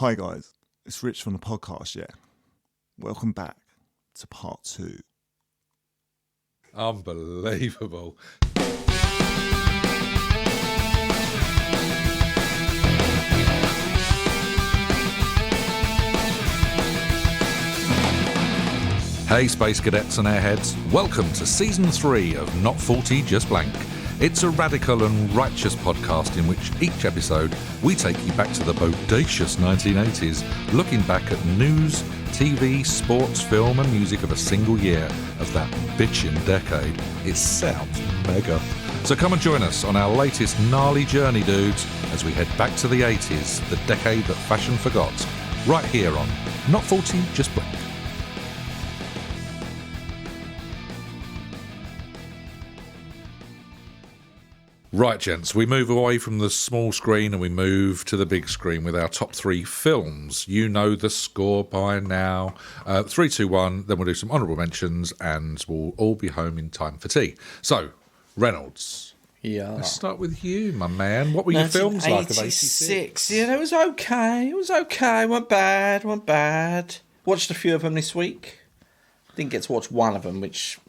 Hi guys, it's Rich from the podcast, yeah. Welcome back to part 2. Unbelievable. Hey Space Cadets and Airheads, welcome to Season 3 of Not 40 Just Blank. It's a radical and righteous podcast in which each episode we take you back to the bodacious 1980s, looking back at news, TV, sports, film and music of a single year of that bitchin' decade. It sounds mega. So come and join us on our latest gnarly journey, dudes, as we head back to the 80s, the decade that fashion forgot, right here on Not 40 Just Blank. Right, gents, we move away from the small screen and we move to the big screen with our top 3 films. You know the score by now. 3, 2, 1, then we'll do some honourable mentions and we'll all be home in time for tea. So, Reynolds. Yeah. Let's start with you, my man. What were your films like of 86? Yeah, it was okay. It was okay. Weren't bad. Watched a few of them this week. Didn't get to watch one of them, which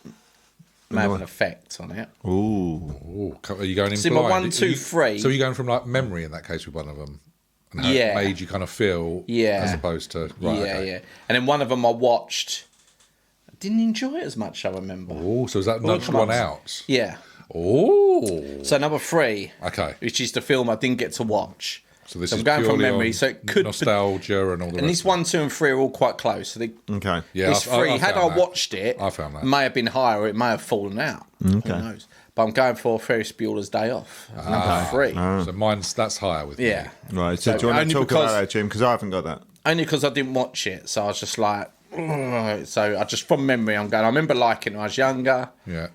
may have an effect on it. Ooh. Are you going in See, blind? my 1, 2, 3. So you're going from like memory in that case with one of them? And how Yeah. it made you kind of feel as opposed to... Right, yeah. And then one of them I watched. I didn't enjoy it as much, I remember. Oh, so is that nudged one out? Yeah. Oh. So number 3. Okay. Which is the film I didn't get to watch. So this I'm is going from purely memory, on so it could nostalgia and all the And rest. these 1, 2, and 3 are all quite close. So Okay. Yeah, this 3, had I found that. watched it, I found that. it may have been higher or it may have fallen out. Okay. Who knows? But I'm going for Ferris Bueller's Day Off. Number 3. So that's higher with Yeah. me. Right, so do you want only to talk because- about that, Jim? Because I haven't got that. Only because I didn't watch it. So I was just like... "Ugh." So I just, from memory, I remember liking it when I was younger, Yeah.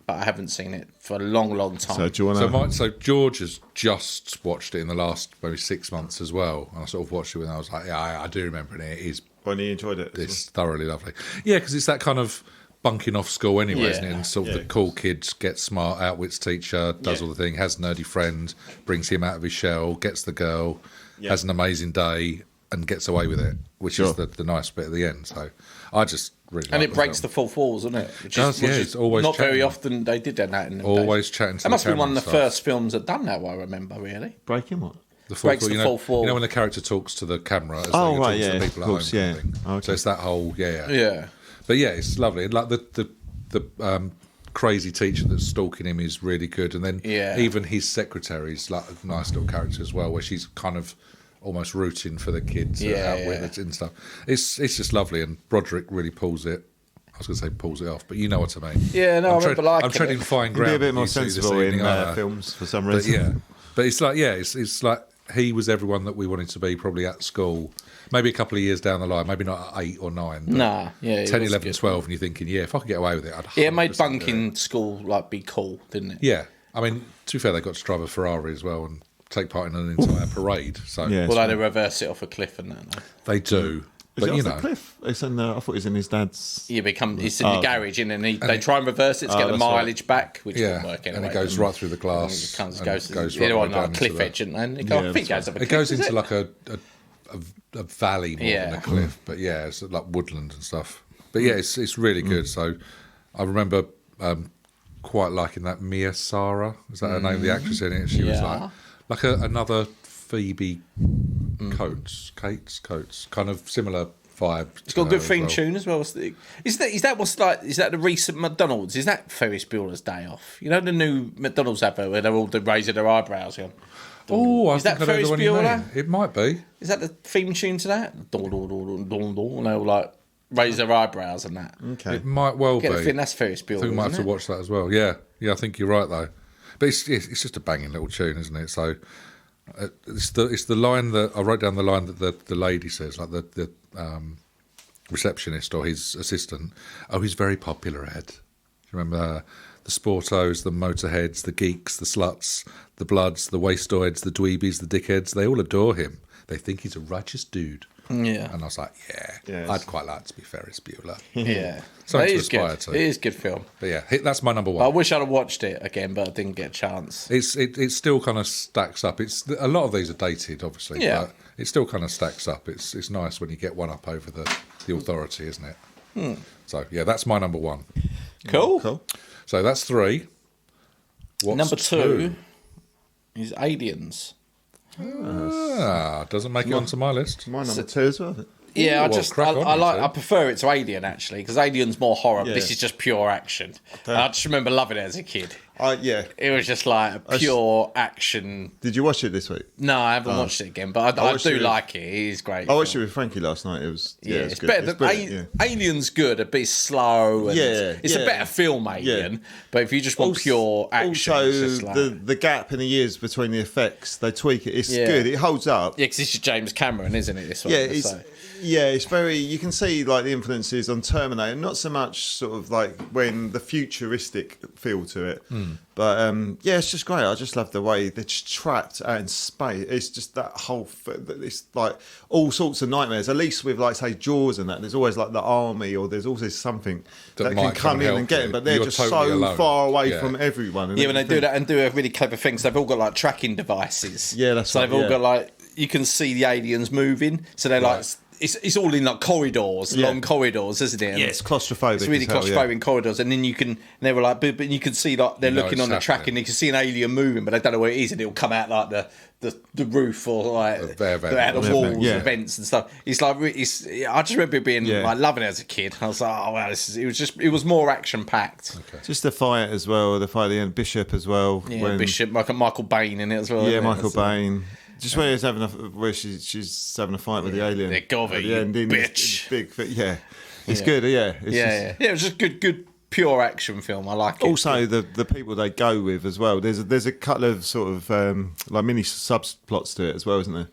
but I haven't seen it for a long time. So do you want to... So George has just watched it in the last maybe 6 months as well. And I sort of watched it when I was like, yeah, I do remember it. It is When you enjoyed it? It's thoroughly lovely. Yeah, because it's that kind of bunking off school anyway, isn't it? And sort of the cool kid gets smart, outwits teacher, does all the thing, has a nerdy friend, brings him out of his shell, gets the girl, has an amazing day, and gets away with it, which is the nice bit at the end. So I just really And like it breaks the film. fourth wall, doesn't it? Which does, which it's always not very chatting. often they did that in the Always days. chatting to That must the have been one of the camera and first films that done that, I remember, really. Breaking what? The fourth breaks wall, the you know, fourth wall. You know when the character talks to the camera as Oh, though you're right, talking to yeah, the people of at course, home. Kind yeah. of thing. Okay. So it's that whole, Yeah. But yeah, it's lovely. Like the crazy teacher that's stalking him is really good, and then even his secretary's like a nice little character as well, where she's kind of almost rooting for the kid to outwit it and stuff. It's just lovely, and Broderick really pulls it. I was going to say pulls it off, but you know what I mean. Yeah, no, I remember liking I'm treading it. fine It'd ground. be a bit with more you two this sensible in evening, aren't I? films for some But reason. but it's like it's like he was everyone that we wanted to be probably at school. Maybe a couple of years down the line, maybe not at 8 or 9. But Nah, yeah. 10, 11, 12, and you're thinking, if I could get away with it, I'd Yeah, it made 100% do it. bunking school like be cool, didn't it? Yeah, I mean, to be fair, they got to drive a Ferrari as well and take part in an entire parade. So Yeah. Although they reverse it off a cliff and that. No? they do. Is But it you off know, the cliff? It's in I thought it was in his dad's... It's in the garage, and then they try and reverse it to get the that's mileage back, which doesn't work anyway. and it goes right through the glass. And and goes goes right right on down a cliff into the- edge, and I think Yeah, it goes up a cliff. It goes is into it? like a valley more than a cliff, but yeah, it's like woodland and stuff. But yeah, it's really good. So I remember quite liking that Mia Sara. Is that her name? The actress in it. She was like another Phoebe Coates, kind of similar vibe. It's got a good theme tune as well. Is that the recent McDonald's? Is that Ferris Bueller's Day Off? You know the new McDonald's advert where they're all raising their eyebrows. Oh, I Is that think I know the Ferris one you Bueller? mean. It might be. Is that the theme tune to that? Dun, dun, dun, dun, dun, dun, and they'll like raise their eyebrows and that. Okay. It might well Get be. the thing that's Ferris Bueller. I think we might have to isn't it? watch that as well. Yeah, I think you're right though. But it's just a banging little tune, isn't it? So it's the line that I wrote down. The line that the lady says, like the receptionist or his assistant. Oh, he's very popular, Ed. Do you remember her? The sportos, the motorheads, the geeks, the sluts, the bloods, the wastoids, the dweebies, the dickheads. They all adore him. They think he's a righteous dude. Yeah. And I was like, Yes. I'd quite like to be Ferris Bueller. Yeah. Something It to is aspire good. to. It is a good film. But yeah, that's my number I one. wish I'd have watched it again, but I didn't get a chance. It still kind of stacks up. A lot of these are dated, obviously. Yeah. But it still kind of stacks up. It's nice when you get one up over the authority, isn't it? So yeah, that's my number one. Cool. So that's 3. What's Number 2 is Aliens. Doesn't make it onto my list. My number 2 as well. Yeah, Ooh, I prefer it to Alien actually, because Alien's more horror. Yeah. This is just pure action. I just remember loving it as a kid. Yeah. It was just like a pure action. Did you watch it this week? No, I haven't watched it again, but I watched do it like it. It is great. I watched it with Frankie last night. It was it's good. better. It's brilliant, Alien's good, a bit slow. And it's a better film, Alien. But if you just want pure action, Also, it's just like, the gap in the years between the effects, they tweak it. It's good. It holds up. yeah, because this is James Cameron, isn't it? This one. It's very. You can see like the influences on Terminator. Not so much sort of like when the futuristic feel to it, but it's just great. I just love the way they're just trapped out in space. It's just that whole. It's like all sorts of nightmares. At least with like say Jaws and that, there's always like the army or there's always something that can come in and get them. But they're just totally so alone. far away from everyone. Yeah, when they do that and do a really clever thing, so they've all got like tracking devices. Yeah, that's so right, they've all got like you can see the aliens moving. So they're like it's all in like corridors, long corridors, isn't it? And it's claustrophobic. It's really claustrophobic corridors, and then they were like, but you can see like they're looking on the track, and you can see an alien moving, but they don't know where it is, and it'll come out like the roof or like out the walls, the vents and stuff. It's like I just remember being like loving it as a kid. I was like, oh wow, it was more action packed. Okay. Just the fight as well, the fight at the end, Bishop as well. Yeah, Bishop, Michael Bain in it as well. Yeah, Michael Bain. Just where he's having she's having a fight with the alien. They're govy, you bitch. Big, it's good. Yeah, it was just good pure action film. I like it. Also, the people they go with as well. There's a couple of sort of like mini subplots to it as well, isn't there?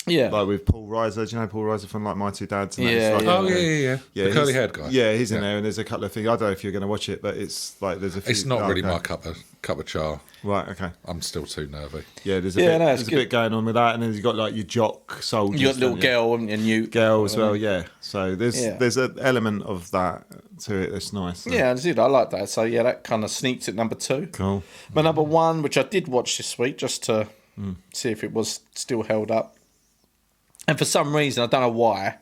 Yeah, like with Paul Reiser. Do you know Paul Reiser from like My Two Dads? And yeah, that? The curly haired guy. Yeah, he's in there, and there's a couple of things. I don't know if you're going to watch it, but it's like there's a few. It's not really my cup of char. Right. Okay. I'm still too nervy. Yeah, there's a bit going on with that, and then you've got like your jock soldiers. You got little girl and Newt girl as well. Yeah. So there's an element of that to it that's nice. So. Yeah, I like that. So yeah, that kind of sneaks at number 2. Cool. My number 1, which I did watch this week, just to see if it was still held up. And for some reason, I don't know why,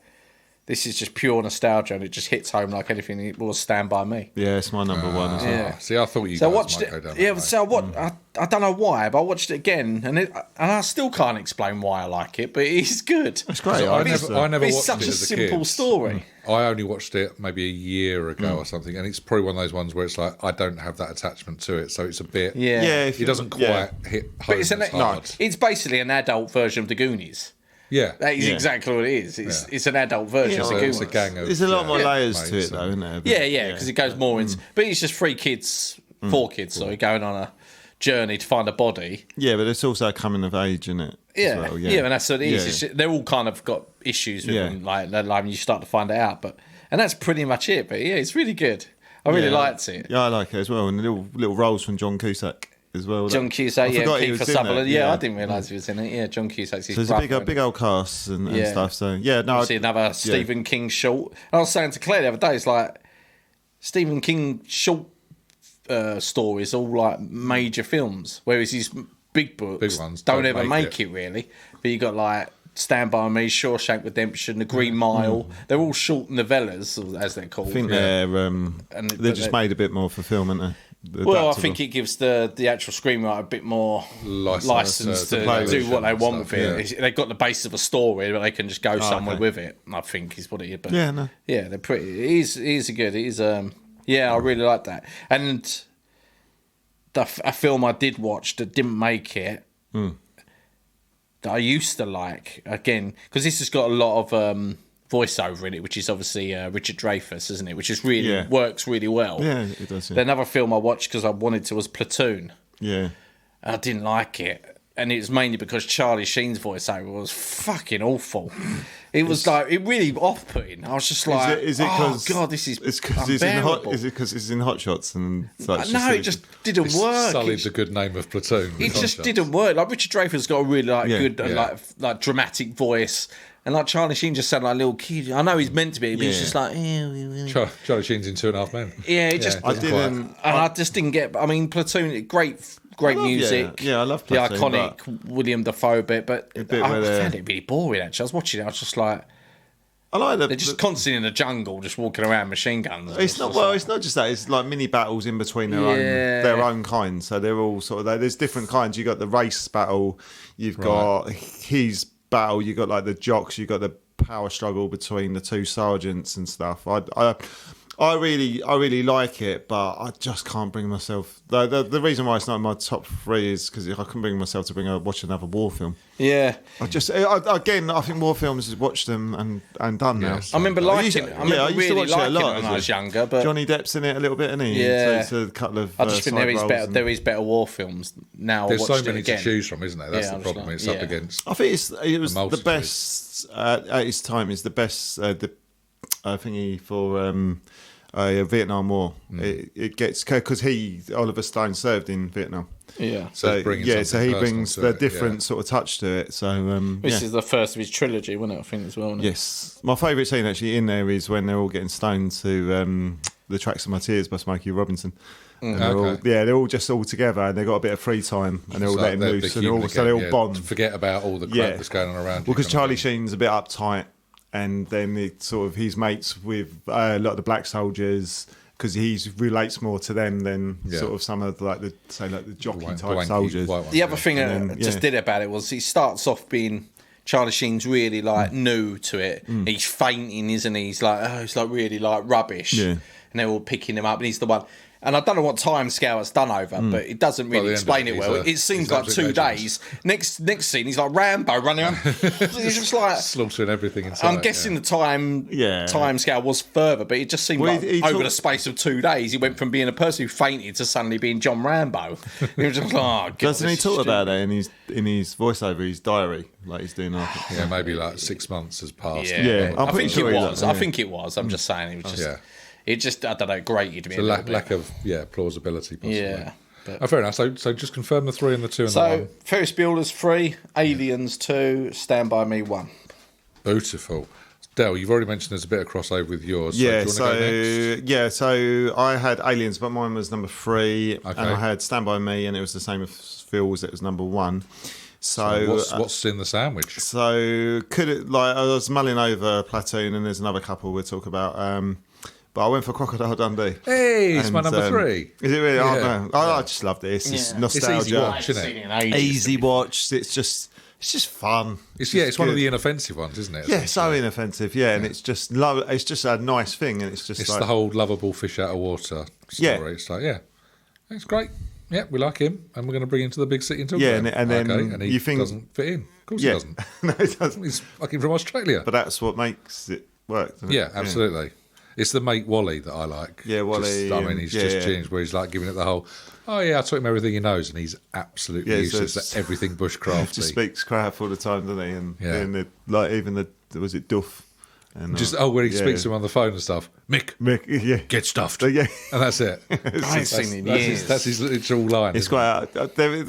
this is just pure nostalgia and it just hits home like anything. It was Stand By Me. Yeah, it's my number 1 as well. Yeah. See, I thought you so guys I watched might it. go down Yeah, that so way. I don't know why, but I watched it again and I still can't explain why I like it, but it's good. It's great. I never watched it's such it a as a simple kid. story. I only watched it maybe a year ago or something, and it's probably one of those ones where it's like I don't have that attachment to it, so it's a bit. Yeah, it doesn't quite hit home. But it's basically an adult version of the Goonies. Yeah, that is exactly what it is. It's an adult version of the Goonies. It's a gang of. There's a lot more layers to it, though, isn't there? Yeah, because it goes more into. But it's just 4 kids, going on a journey to find a body. Yeah, but it's also a coming of age, isn't it? Yeah, well, and that's what it is. It's just, they're all kind of got issues with them, like when you start to find it out. And that's pretty much it. But yeah, it's really good. I really liked it. Yeah, I like it as well. And the little roles from John Cusack as well. John Cusack, Kiefer Sutherland. Yeah, I didn't realise he was in it. Yeah, John Cusack's his So it's a big old cast and stuff. So yeah, no. See another Stephen King short. And I was saying to Claire the other day, it's like Stephen King short stories, all like major films, whereas his big books ones don't ever make it really. But you got like Stand By Me, Shawshank Redemption, The Green Mile. They're all short novellas, as they're called. I think they're just made a bit more for film, aren't they? Well, I think it gives the actual screenwriter a bit more license to do what they want with it. Yeah. They've got the base of a story, but they can just go somewhere with it. I think is what it is. But they're pretty. It is good. It is. I really like that. And a film I did watch that didn't make it that I used to like again because this has got a lot of voiceover in it, which is obviously Richard Dreyfuss, isn't it? Which is really works really well. Yeah, it does. Yeah. Another film I watched because I wanted to was Platoon. Yeah, I didn't like it, and it was mainly because Charlie Sheen's voiceover was fucking awful. It was like it really off-putting. I was just like, is it oh god, this is unbearable. Is it because it's in Hot Shots and such? No, it just didn't work. Sullied the good name of Platoon. It just didn't work. Like Richard Dreyfuss got a really good like dramatic voice. And like Charlie Sheen just sounded like a little kid. I know he's meant to be, but he's just like. Charlie Sheen's in 2.5 Men. Yeah, it just. I didn't. And I just didn't get. I mean, Platoon, great great music. Yeah, I love the Platoon, iconic William Dafoe bit, but I found it really boring. Actually, I was watching it. I was just like, I like they're just constantly in the jungle, just walking around machine guns. It's not it's not just that. It's like mini battles in between their own kind. So they're all sort of there's different kinds. You got the race battle. You've got his battle. You got like the jocks. You got the power struggle between the two sergeants and stuff. I really like it, but I just can't bring myself. The reason why it's not in my top 3 is because I couldn't bring myself to watch another war film. Yeah, I think war films is watched them and done now. I remember liking it. I used to watch it a lot when I was younger. But Johnny Depp's in it a little bit, isn't he? Yeah, so it's a couple of. I just think there is better war films now. There's so many to choose from, isn't there? That's the problem. It's up against. I think it was the best at its time. Is the best. I think for. Vietnam War. It gets because Oliver Stone served in Vietnam. Yeah. So he brings the different sort of touch to it. So this is the first of his trilogy, wasn't it? I think as well. Wasn't it? Yes. My favourite scene actually in there is when they're all getting stoned to "The Tracks of My Tears" by Smokey Robinson. And they're all just all together, and they've got a bit of free time, and they're all letting loose, and they all bond. Forget about all the crap that's going on around. Well, because Charlie Sheen's a bit uptight. And then he's mates with a lot of the black soldiers because he relates more to them than sort of some of the jockey type soldiers. The other thing that just did about it was he starts off being Charlie Sheen's really new to it. He's fainting, isn't he? He's like really rubbish, and they're all picking him up, and he's the one. And I don't know what time scale it's done over, but it doesn't really explain it well. It seems like 2 days. Next scene, he's like Rambo running around. He's just like slaughtering everything inside. I'm guessing the time scale was further, but it just seemed over the space of 2 days, he went from being a person who fainted to suddenly being John Rambo. He was just like, doesn't he talk about that in his voiceover, his diary, like he's doing? Maybe like 6 months has passed. Yeah, I think it was. I'm just saying it was just. Yeah. It just, I don't know, grated me a little bit. Lack of plausibility, possibly. Yeah. Fair enough. So just confirm the 3 and the 2 and the 1. So, Ferris Bueller's 3, Aliens 2, Stand By Me 1. Beautiful. Del, you've already mentioned there's a bit of crossover with yours. So I had Aliens, but mine was number 3, and I had Stand By Me, and it was the same as Phil's, it was number 1. So what's in the sandwich? So I was mulling over Platoon, and there's another couple we'll talk about. But I went for Crocodile Dundee. Hey, it's my number 3. Is it really? Yeah. I just loved it. It's just nostalgia. It's easy watch, isn't it? Easy watch. It's just fun. It's one of the inoffensive ones, isn't it? Yeah, so inoffensive. Yeah, and it's just it's just a nice thing, and it's the whole lovable fish out of water story. Yeah. It's like it's great. Yeah, we like him, and we're going to bring him to the big city and talk about him. And then he doesn't fit in. Of course he doesn't. No, he doesn't. He's fucking from Australia. But that's what makes it work, doesn't it? Yeah, absolutely. Yeah. It's the mate Wally that I like. Yeah, Wally. He's changed where he's like giving it the whole, I taught him everything he knows, and he's absolutely useless at everything bushcrafty. Just speaks crap all the time, doesn't he? And even was it Duff? And, when he speaks to him on the phone and stuff. Mick, get stuffed. Yeah. And that's it. I haven't seen it in years. That's his literal line. It's quite,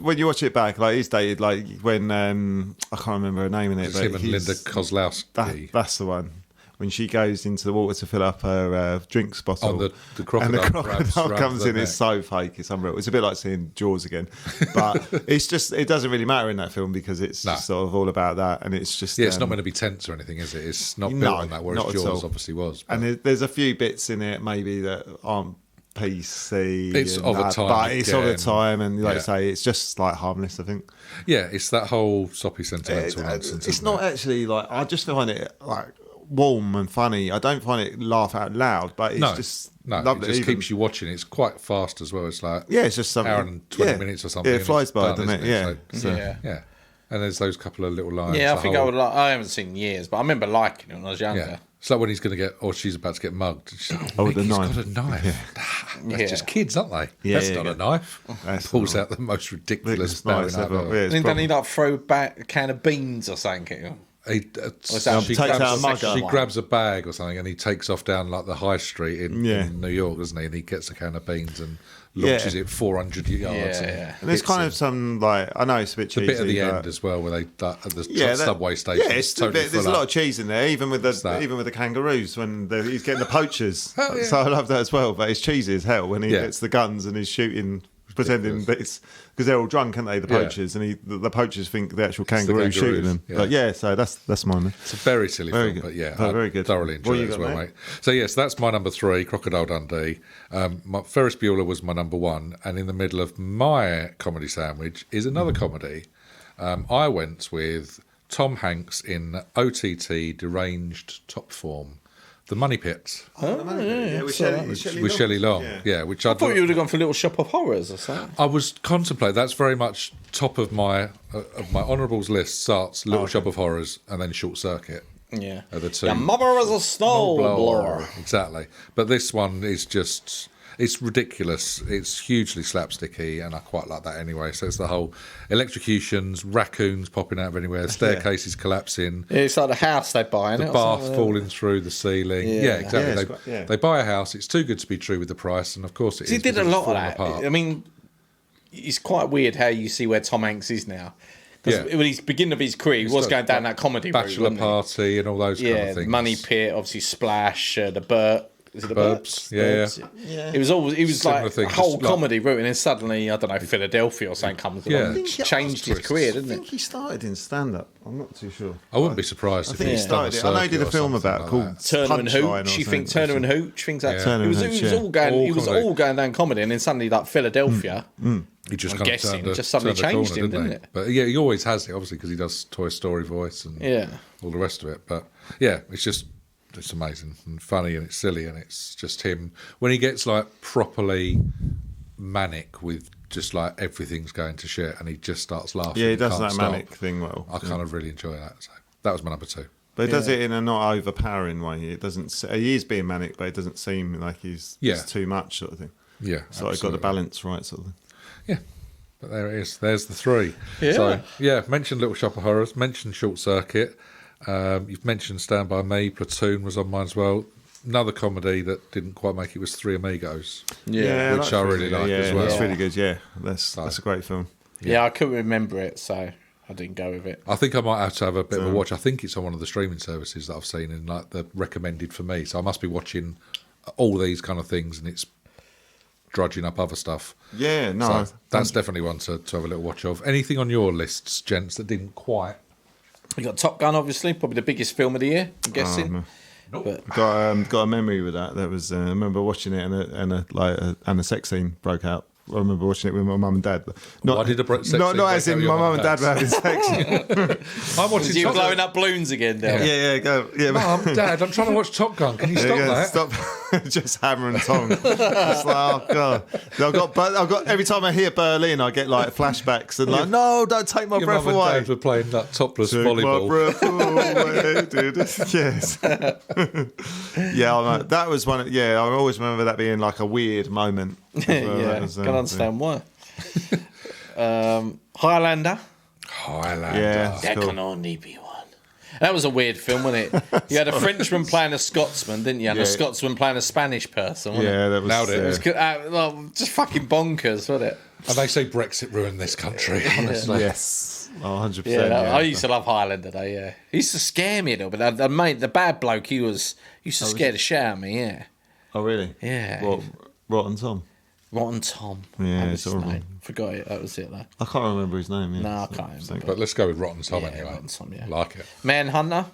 when you watch it back, he's dated, when, I can't remember her name in it. It's him and Linda Kozlowski. That's the one. When she goes into the water to fill up her drinks bottle, the crocodile, and the crocodile comes in, it's so fake, it's unreal. It's a bit like seeing Jaws again, but it doesn't really matter in that film because it's just sort of all about that, and it's just it's not meant to be tense or anything, is it? It's not built on that, whereas Jaws obviously was. But. And there's a few bits in it maybe that aren't PC. It's of a time, but it's of a time, and like I say, it's just harmless. I think. Yeah, it's that whole soppy sentimental nonsense. It's not actually I just find it warm and funny. I don't find it laugh out loud, but it's just lovely. It just keeps you watching. It's quite fast as well. It's it's just something, hour and 20 minutes or something. Yeah, it flies by, doesn't it? Yeah. And there's those couple of little lines. Yeah, I think I haven't seen in years, but I remember liking it when I was younger. Yeah. It's like when he's going to she's about to get mugged. She's like, the knife. He's got a knife. That's just kids, aren't they? Yeah, that's not a knife. Pulls out the most ridiculous knife ever. And then doesn't he throw back a can of beans or something? She grabs a bag or something, and he takes off down the high street in New York, doesn't he? And he gets a can of beans and launches it 400 yards. And there's kind of some I know it's a bit cheesy. The bit at the end as well, where they at the subway station. Yeah, there's a lot of cheese in there, even with the kangaroos when he's getting the poachers. So I love that as well. But it's cheesy as hell when he gets the guns and he's shooting pretending that it's because they're all drunk, aren't they? The poachers, and the poachers think the actual kangaroo shooting them. But so that's mine. It's a very silly film, good. but very good. Thoroughly enjoyed it as well, mate. So yes, that's my number 3, Crocodile Dundee. Ferris Bueller was my number 1, and in the middle of my comedy sandwich is another comedy. I went with Tom Hanks in OTT deranged top form. The Money Pit. With Shelley Long. Which I thought you would have gone for Little Shop of Horrors or something. I was contemplating. That's very much top of my honourables list. Starts Little Shop of Horrors and then Short Circuit. Yeah. Are the two. Your mother was a snowblower. Exactly. But this one is just... It's ridiculous. It's hugely slapsticky, and I quite like that anyway. So it's the whole electrocutions, raccoons popping out of anywhere, staircases collapsing. Yeah, it's like the house they buy, the bath falling through the ceiling. Yeah, exactly. They buy a house. It's too good to be true with the price, and of course it is. He did a lot of that. Apart. I mean, it's quite weird how you see where Tom Hanks is now. Because when he's beginning of his career, he was going down that comedy Bachelor route, Party and all those kind of things. Money Pit, obviously Splash, the Burt. Is it the Burbs? Yeah. It was like thing, a whole comedy route, and then suddenly, I don't know, Philadelphia or something comes along. Changed his career, didn't it? I think he started in stand-up. I'm not too sure. I wouldn't be surprised if he started it. I know he did a film about called Turner and Hooch. You think Turner and Hooch? Things like that. He was all going down comedy, and then suddenly, like Philadelphia. He just I'm guessing just suddenly changed him, didn't it? But yeah, he always has it, obviously, because he does Toy Story voice and all the rest of it. But yeah, it's amazing and funny, and it's silly, and it's just him when he gets like properly manic with just like everything's going to shit, and he just starts laughing. Yeah, he does that manic thing well. I kind of really enjoy that. So that was my number 2. But he does it in a not overpowering way. It doesn't. He is being manic, but it doesn't seem like he's too much, sort of thing. Yeah, so I've got the balance right, sort of thing. Yeah. But there it is. There's the 3. Yeah. So mentioned Little Shop of Horrors. Mentioned Short Circuit. You've mentioned Stand By Me. Platoon was on mine as well. Another comedy that didn't quite make it was Three Amigos, which I really like as well. That's really good. Yeah, that's a great film. Yeah, I couldn't remember it, so I didn't go with it. I think I might have to have a bit of a watch. I think it's on one of the streaming services that I've seen in like the recommended for me. So I must be watching all these kind of things, and it's drudging up other stuff. Yeah, no, so that's definitely one to have a little watch of. Anything on your lists, gents, that didn't quite? You got Top Gun, obviously, probably the biggest film of the year, I'm guessing. Nope. But got a memory with that. That was I remember watching it, and a sex scene broke out. I remember watching it with my mum and dad. Not as in my mum and dad were having sex. I'm watching. You're blowing up balloons again, Dale. Yeah. Mum, Dad, I'm trying to watch Top Gun. Can you stop that? Stop. Just hammer and tong. It's like, oh god. I've got. Every time I hear Berlin, I get like flashbacks and like, no, don't take my breath away. Your mum and dad were playing that topless volleyball. My breath away, dude. Yes. That was one. Yeah, I always remember that being like a weird moment. Can't understand why. Highlander. Yeah, that can only be one. That was a weird film, wasn't it? You had a Frenchman playing a Scotsman, didn't you? And a Scotsman playing a Spanish person, wasn't it? That was... Nailed it. It was just fucking bonkers, wasn't it? And they say Brexit ruined this country, honestly. Yes. 100%. Yeah, I used to love Highlander, though, yeah. He used to scare me a little bit. The bad bloke, he used to scare the shit out of me, yeah. Oh, really? Yeah. What, Rotten Tom? Rotten Tom. Yeah, it's horrible. Forgot it. That was it, though. I can't remember his name. Yeah. No, I can't remember. But let's go with Rotten Tom anyway. Rotten Tom, yeah. Like it. Manhunter.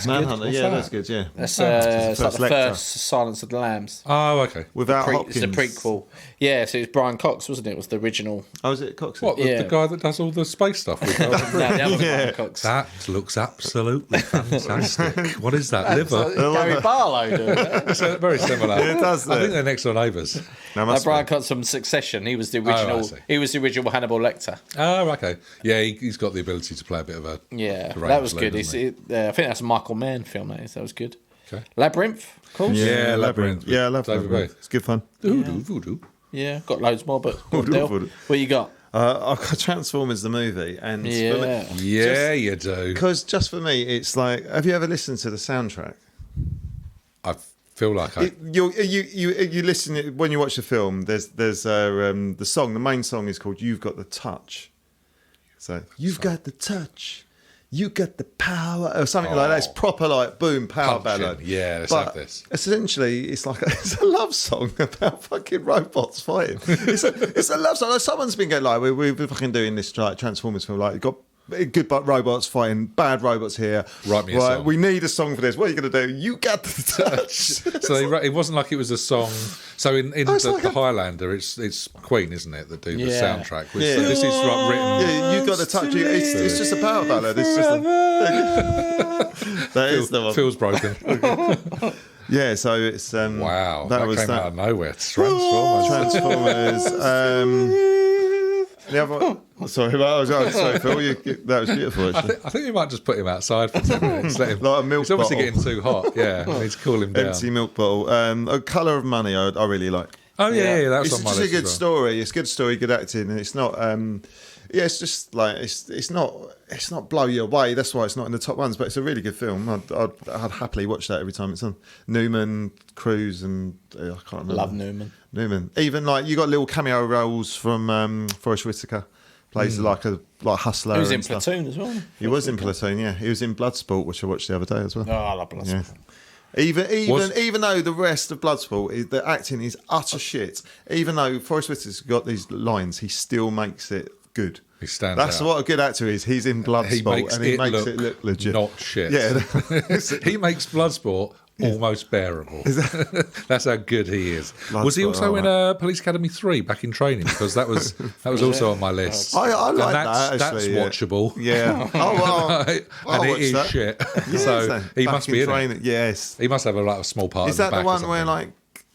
Manhunter, that's good, yeah. That's it's like the first Silence of the Lambs. Oh, okay. Without Hopkins. It's the prequel. Yeah, so it was Brian Cox, wasn't it? It was the original. Oh, was it Cox? What, the guy that does all the space stuff? With no, the other Brian Cox. That looks absolutely fantastic. What is that, liver? Gary Barlow doing it. It's very similar. Yeah, it does. I think they're next door neighbours. Brian Cox from Succession. He was the original. He was the original Hannibal Lecter. Oh, okay. Yeah, he's got the ability to play a bit of a. Yeah, that was good. I think that's a Michael Mann film. That was good. Okay. Labyrinth, of course. Yeah, Labyrinth. Yeah, I love Labyrinth. It's good fun. Voodoo. Yeah, got loads more, but what you got? I've got Transformers the movie, and you do. Because just for me, it's like, have you ever listened to the soundtrack? I feel like you listen when you watch the film. There's the song. The main song is called "You've Got the Touch." So you've got the touch. you got the power, or something like that. It's proper like boom power ballad. Yeah, let's have this. Essentially, it's a love song about fucking robots fighting. It's a love song. Like, someone's been going like, we're fucking doing this like Transformers film. Like, got good robots fighting bad robots here. Write me a song. We need a song for this. What are you going to do? You got the touch. So it wasn't like it was a song. So in the Highlander, it's Queen, isn't it, that do the soundtrack? Which, this is like written. Yeah, you got the touch. It's just a power ballad. It's just that is the one. Feels broken. Yeah, so it's wow. That was came that. out of nowhere. Transformers. The other one, sorry, Phil. That was beautiful. Actually. I think we might just put him outside for 10 minutes. Let him, like a milk it's obviously bottle. getting too hot. Yeah, I need to cool him down. Empty milk bottle. A Colour of Money. I really like. Oh yeah, that's it's on my just list. a good story. It's a good story, good acting, and it's not. It's just like it's not blow you away. That's why it's not in the top ones. But it's a really good film. I'd happily watch that every time it's on. Newman, Cruise, and I can't remember. Love Newman. Even like you got little cameo roles from Forrest Whitaker. Plays like a hustler. He was in Platoon as well. He was in Platoon. Yeah, he was in Bloodsport, which I watched the other day as well. Oh, I love Bloodsport. Yeah. Even though the rest of Bloodsport, the acting is utter shit. Even though Forrest Whitaker's got these lines, he still makes it good. He stands That's out. what a good actor is. He's in Bloodsport and he makes it look legit. Not shit. Yeah, He makes Bloodsport almost bearable. That's how good he is. Was he also in Police Academy 3 back in training? Because that was also on my list. I like that. That's watchable. Yeah. Oh well. And it is shit. So he must be in it. Yes. He must have a small part. Is that the one where like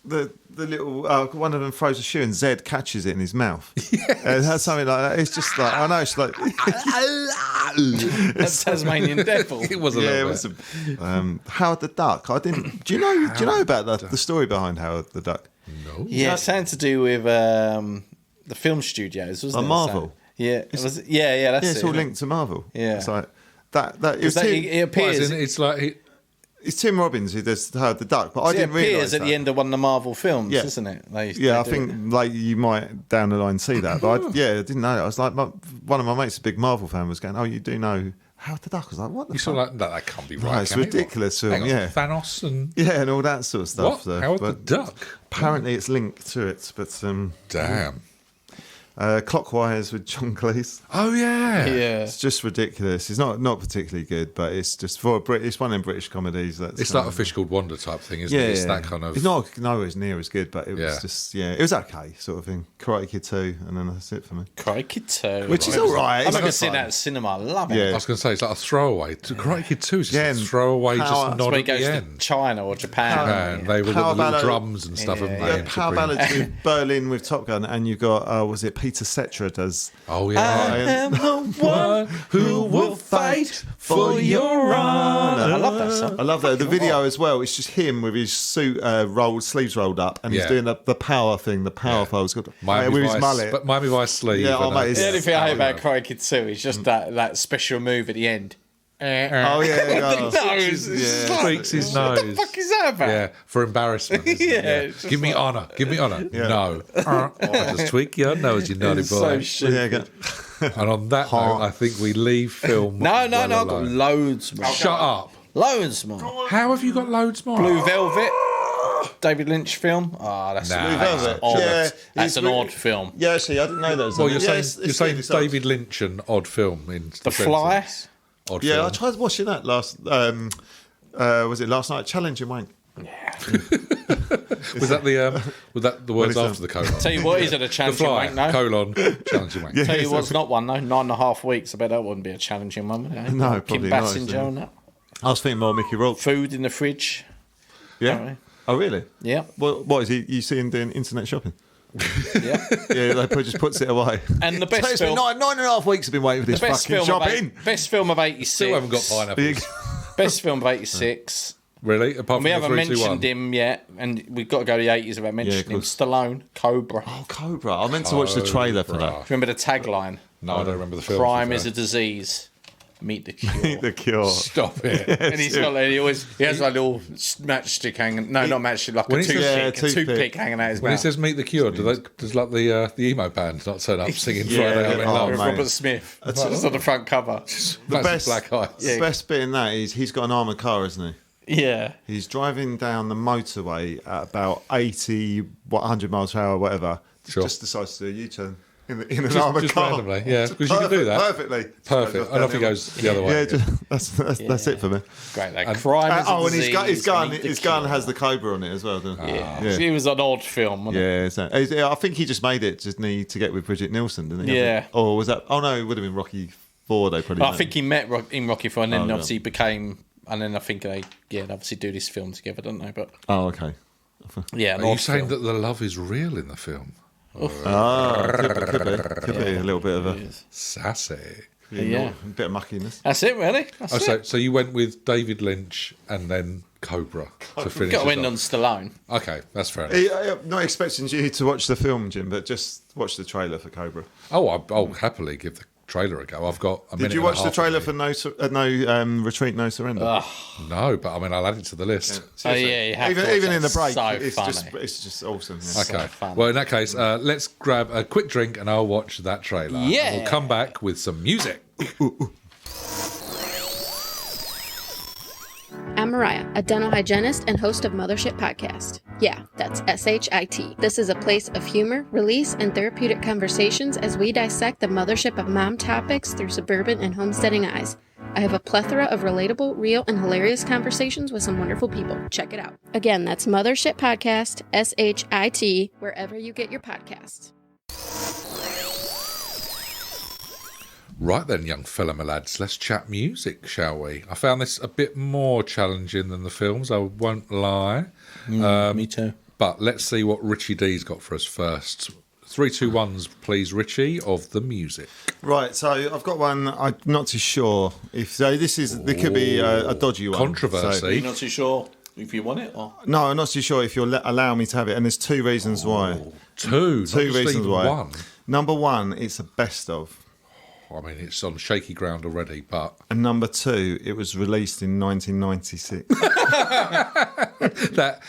the little one of them throws a shoe and Zed catches it in his mouth? Yes. That's something like that. It's just like I know it's like that's Tasmanian Devil. It was a little bit. Howard the Duck. I didn't. Do you know about the story behind Howard the Duck? No. Yeah, it's something to do with the film studios, wasn't it? Marvel. Yeah, that's It's all linked to Marvel. Yeah, it's like that. It appears. It's like. It's Tim Robbins who does Howard the Duck, but I didn't realise it realise appears at the end of one of the Marvel films, isn't it? I think like you might down the line see that, but I didn't know. I was like, one of my mates, a big Marvel fan, was going, "Oh, you do know Howard the Duck?" I was like, "What the?" You fuck? saw like that can't be right. No, it's ridiculous film. Yeah, Thanos and and all that sort of stuff. What? So, Howard the Duck? Apparently, it's linked to it, but damn. Clockwise with John Cleese. Oh yeah, It's just ridiculous. It's not particularly good, but it's just for a It's one of them British comedies. It's like a Fish Called Wanda type thing, isn't it? It's that kind of. It's not nowhere near as good, but it was just it was okay sort of thing. Karate Kid 2, and then that's it for me. Karate Kid 2, which is all right. I'm not going to see that at cinema. I love it. I was going to say it's like a throwaway. Karate Kid 2 is just a throwaway, just nod at the end. China or Japan. They were got the little drums and stuff. Power ballads with Berlin with Top Gun, and you've got was it Peter Cetera does. Oh yeah, I am the one who will fight for your honor. I love that song. I love that. The video as well. It's just him with his suit sleeves rolled up, and he's doing the power thing. The power folds with his mullet. But Miami Vice sleeve. The only thing I hate about Karate Kid 2 is just that special move at the end. Oh yeah, tweaks his nose. What the fuck is that about? Yeah, for embarrassment. Give me honour. Give me honour. No, I just tweak your nose, you naughty boy. So and on that note, I think we leave film. No, I've got loads more. Shut up. Loads more. How have you got loads more? Blue Velvet. David Lynch film. That's Blue Velvet. Odd. That's an odd film. Yeah, actually, I didn't know that was. Well, you're saying David Lynch an odd film in The Fly. Odd film. I tried watching that last. Was it last night? Challenging Wank. Yeah. Was that the words after the colon? Tell you what, is it a challenging wank? No. Colon challenging wank. Tell you what's not one though. 9.5 weeks. I bet that wouldn't be a challenging one. Would it? No, Kim probably Basinger not. on that. I was thinking more Mickey Rourke. Food in the fridge. Yeah. Apparently. Oh really? Yeah. What is he? You see him doing internet shopping? Yeah. They just puts it away. And the best film. 9.5 weeks have been waiting for this fucking shopping. Best film of 86. Still haven't got pineapples. Best film of 86. Really? Apart from we haven't 3, 2, mentioned him yet, and we've got to go to the 80s about mentioning him. Stallone, Cobra. Oh, Cobra. I meant to watch the trailer for that. Remember the tagline? No, I don't remember the film. Crime is a disease. Meet the Cure. Meet the Cure. Stop it. And he has like a little matchstick hanging. No, not matchstick, like a toothpick hanging out his when mouth. He says Meet the Cure, does like the emo band not turn up singing Friday I'm in Love? With Robert Smith. That's on the front cover. The best black eyes. The best bit in that is he's got an armoured car, isn't he? Yeah. He's driving down the motorway at about 80, 100 miles per hour, whatever. Sure. Just decides to do a U-turn. In an armoured car. Randomly, yeah, because you can do that. Perfectly. Perfect. And off he goes the other way. Yeah, that's it for me. Great, like crime is a disease, and his gun has the Cobra on it as well, doesn't it? Yeah. It was an odd film, wasn't it? Yeah, I think he just made it just need to get with Bridget Nielsen, didn't he? Yeah. Or was that... Oh, no, it would have been Rocky 4, they probably... I think he met in Rocky 4 and then obviously became... And then I think they, obviously do this film together, don't they? But okay. Yeah. Are you saying that the love is real in the film? Could be a little bit of a sassy. A bit of muckiness. That's it, really. So you went with David Lynch and then Cobra to finish. Got to end on Stallone. Okay, that's fair enough. Not expecting you to watch the film, Jim, but just watch the trailer for Cobra. Oh, I'll happily give the trailer a go. I've got a minute. Did you watch the trailer for No Retreat, No Surrender? No, but I mean, I'll add it to the list. You have even in the break, so it's just awesome. Yeah. Okay. So well, in that case, let's grab a quick drink and I'll watch that trailer. Yeah. And we'll come back with some music. I'm Mariah, a dental hygienist and host of Mothership Podcast. Yeah, that's SHIT. This is a place of humor, release, and therapeutic conversations as we dissect the mothership of mom topics through suburban and homesteading eyes. I have a plethora of relatable, real, and hilarious conversations with some wonderful people. Check it out. Again, that's Mothership Podcast, SHIT, wherever you get your podcasts. Right then, young fella, my lads, let's chat music, shall we? I found this a bit more challenging than the films, I won't lie. Me too. But let's see what Richie D's got for us first. 3, 2, 1s, please, Richie, of the music. Right, so I've got one. I'm not too sure if there could be a dodgy one. Controversy. So, You're not too sure if you want it, or no, I'm not too sure if you'll allow me to have it, and there's two reasons why. Two reasons why. One. Number one, it's a best of. I mean, it's on shaky ground already, but... And number two, it was released in 1996. That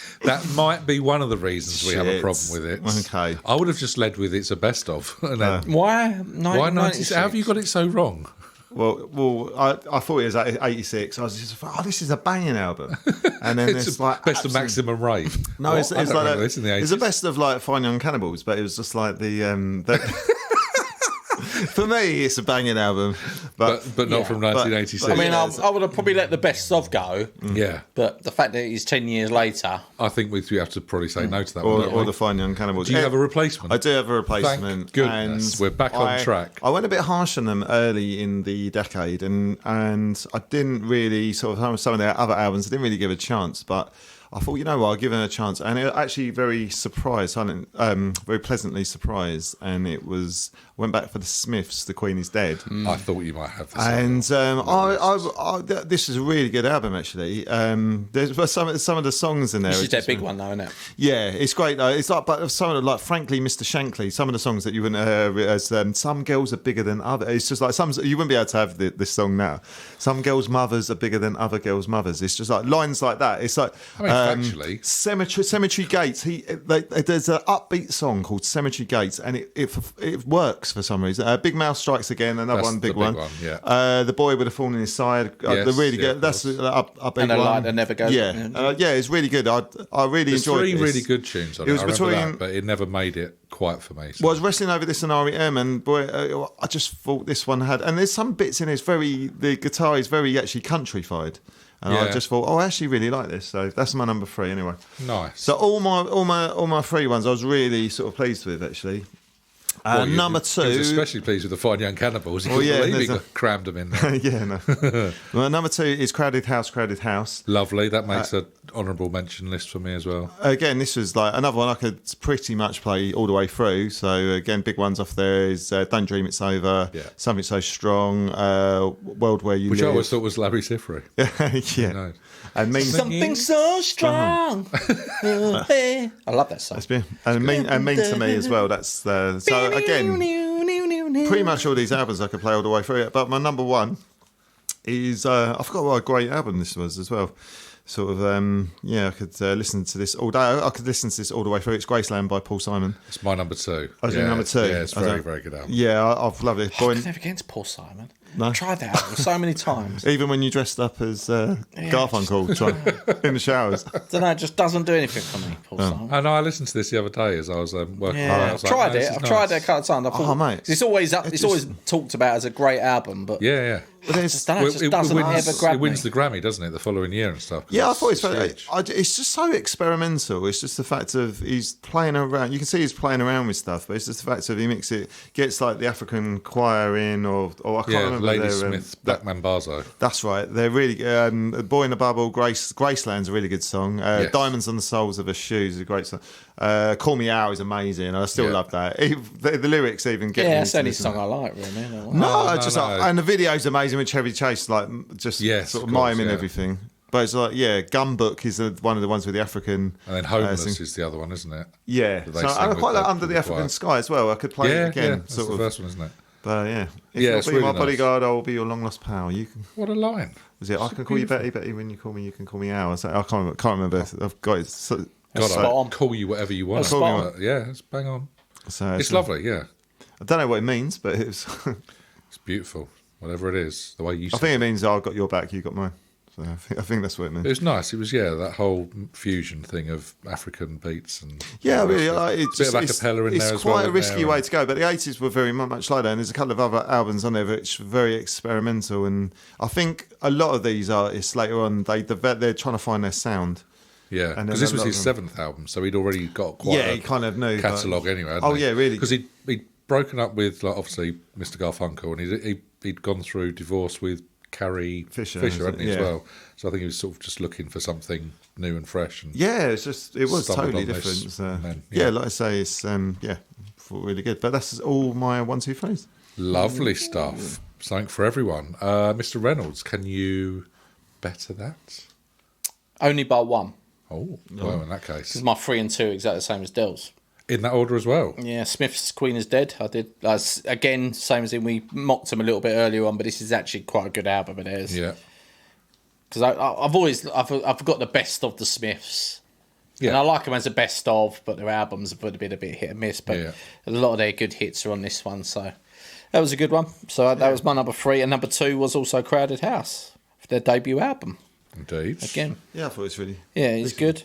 might be one of the reasons we have a problem with it. Okay. I would have just led with it's a best of. And then, why 96? How have you got it so wrong? Well, I thought it was 86. I was just like, this is a banging album. And then it's like best of maximum rate. No, it's like this in the 80s. It's the best of like Fine Young Cannibals, but it was just like the for me, it's a banging album, but not from 1986. I mean, I would have probably let the best of go. Yeah, but the fact that it's 10 years later, I think we have to probably say no to that or, one. Or the Fine Young Cannibals. Do you have a replacement? I do have a replacement. Thank goodness, and we're back on track. I went a bit harsh on them early in the decade, and I didn't really sort of some of their other albums. I didn't really give a chance, but I thought, you know what, I'll give it a chance. And it actually very pleasantly surprised. And it was, I went back for the Smiths, The Queen is Dead. I thought you might have this. And this is a really good album, actually. There's some of the songs in there. This is their big one, though, isn't it? Yeah, it's great, though. It's like, but some of the, like, frankly, Mr. Shankly, some of the songs that you wouldn't as Some Girls Are Bigger Than Others. It's just like, you wouldn't be able to have this song now. Some girls' mothers are bigger than other girls' mothers. It's just like lines like that. It's like, actually, Cemetery Gates. There's an upbeat song called Cemetery Gates, and it works for some reason. Big Mouth Strikes Again, another one, big one. Yeah. The Boy with a Thorn in His Side. Yes, really good. That's a upbeat one. And A Light That Never Goes. Yeah, it's really good. I really enjoyed it. There's 3 really good tunes on it. I remember that, but it never made it quite for me. So. Well, I was wrestling over this in REM, and boy, I just thought this one had. And there's some bits in it. The guitar is very actually countryfied. And I just thought, I actually really like this. So that's my number 3 anyway. Nice. So all my 3 ones I was really sort of pleased with, actually. Number 2, I was especially pleased with the Fine Young Cannibals. You couldn't believe he crammed them in there. Yeah, no. Well, number 2 is Crowded House. Lovely. That makes an honourable mention list for me as well. Again, this was like another one I could pretty much play all the way through. So again, big ones off there is Don't Dream It's Over, Something So Strong, World Where You Live. Which I always thought was Larry Sifri. Yeah. No. And Something So Strong. I love that song. And mean to Me as well. That's so again, pretty much all these albums I could play all the way through it. But my number 1 is I forgot what a great album this was as well. Sort of, I could listen to this all day. I could listen to this all the way through. It's Graceland by Paul Simon. It's my number 2. Oh, yeah, number 2. Yeah, it's very good album. Yeah, I've loved it. I could never get into Paul Simon. No? I tried that album so many times. Even when you dressed up as Garfunkel in the showers. I don't know, it just doesn't do anything for me, Paul Simon. I know, I listened to this the other day as I was working. Yeah, I've tried it. I've tried it a couple of times. I thought, mate. It's always talked about as a great album, but yeah. But it just doesn't ever grab me. It wins the Grammy, doesn't it, the following year and stuff? Yeah, I thought it's just so experimental. It's just the fact of he's playing around. You can see he's playing around with stuff, but it's just the fact of he gets like the African choir in, or I can't remember. Lady Smith, Black Mambazo. That's right. They're really Boy in the Bubble, Graceland's a really good song. Yes. Diamonds on the Soles of Her Shoes is a great song. Call Me Out is amazing. I still love that. The lyrics even get me. That's the only song I like, really. No. And the video's amazing with Chevy Chase, like just sort of miming everything. But it's like, Gumbook is one of the ones with the African. And then Homeless is the other one, isn't it? Yeah. So I quite like Under the African Sky as well. I could play it again. That's the first one, isn't it? But if you'll be really my bodyguard, I will be your long lost pal. You can. What a line! Was it? I can call you Betty. Betty, when you call me, you can call me Al. I can't remember. I've got it. I'll call you whatever you want. It's bang on. So it's lovely. Yeah. I don't know what it means, but it's beautiful. Whatever it is, the way you. I think it means I've got your back, you got mine. So I think that's what it means. It was nice. It was that whole fusion thing of African beats and really, it's a bit of acapella in there as well. It's quite a risky way to go, but the 80s were very much like that. And there's a couple of other albums on there which are very experimental, and I think a lot of these artists later on they're trying to find their sound. Yeah, because this was his 7th album, so he'd already got quite a he kind of knew catalogue anyway. Really? Because he'd broken up with obviously Mr. Garfunkel, and he'd gone through divorce with Carrie Fisher, hadn't he, as well? So I think he was sort of just looking for something new and fresh. And it was totally different. Like I say, it's really good. But that's all my 1, 2, 3s. Lovely stuff. Something for everyone. Mr. Reynolds, can you better that? Only by 1. Oh, well, in that case, because my 3 and 2 are exactly the same as Dell's. In that order as well. Yeah, Smith's Queen is Dead. I did again, same as we mocked him a little bit earlier on, but this is actually quite a good album of theirs. Yeah, because I've got the best of the Smiths, and I like them as a best of, but their albums have been a bit hit and miss. But a lot of their good hits are on this one, so that was a good one. So that was my number 3, and number 2 was also Crowded House, their debut album. Indeed. Again. Yeah, I thought it was really. Yeah, he's good.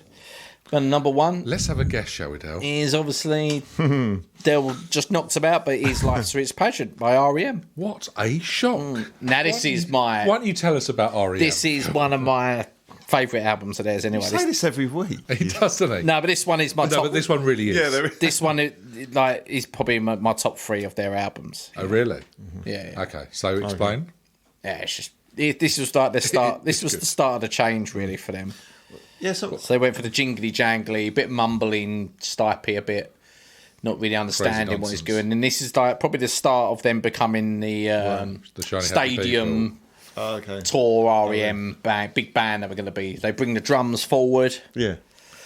And number 1. Let's have a guess, shall we, Del? Is obviously Del just knocked him out, but he's Life to Its Passion by R.E.M. What a shock! Now this is my. Why don't you tell us about R.E.M.? This is one of my favourite albums of theirs. Anyway, you say this every week. He does, doesn't he? No, but this one is my top. No, but this one really is. Yeah, this one is probably my top 3 of their albums. Oh, really? Mm-hmm. Yeah. Okay, so explain. Yeah, it's just this was like the start. This was the start of the change, really, for them. Yeah, so they went for the jingly jangly, a bit mumbling, stipey, a bit not really understanding what he's doing. And this is like probably the start of them becoming the stadium tour R.E.M. band, big band that we're going to be. They bring the drums forward. Yeah.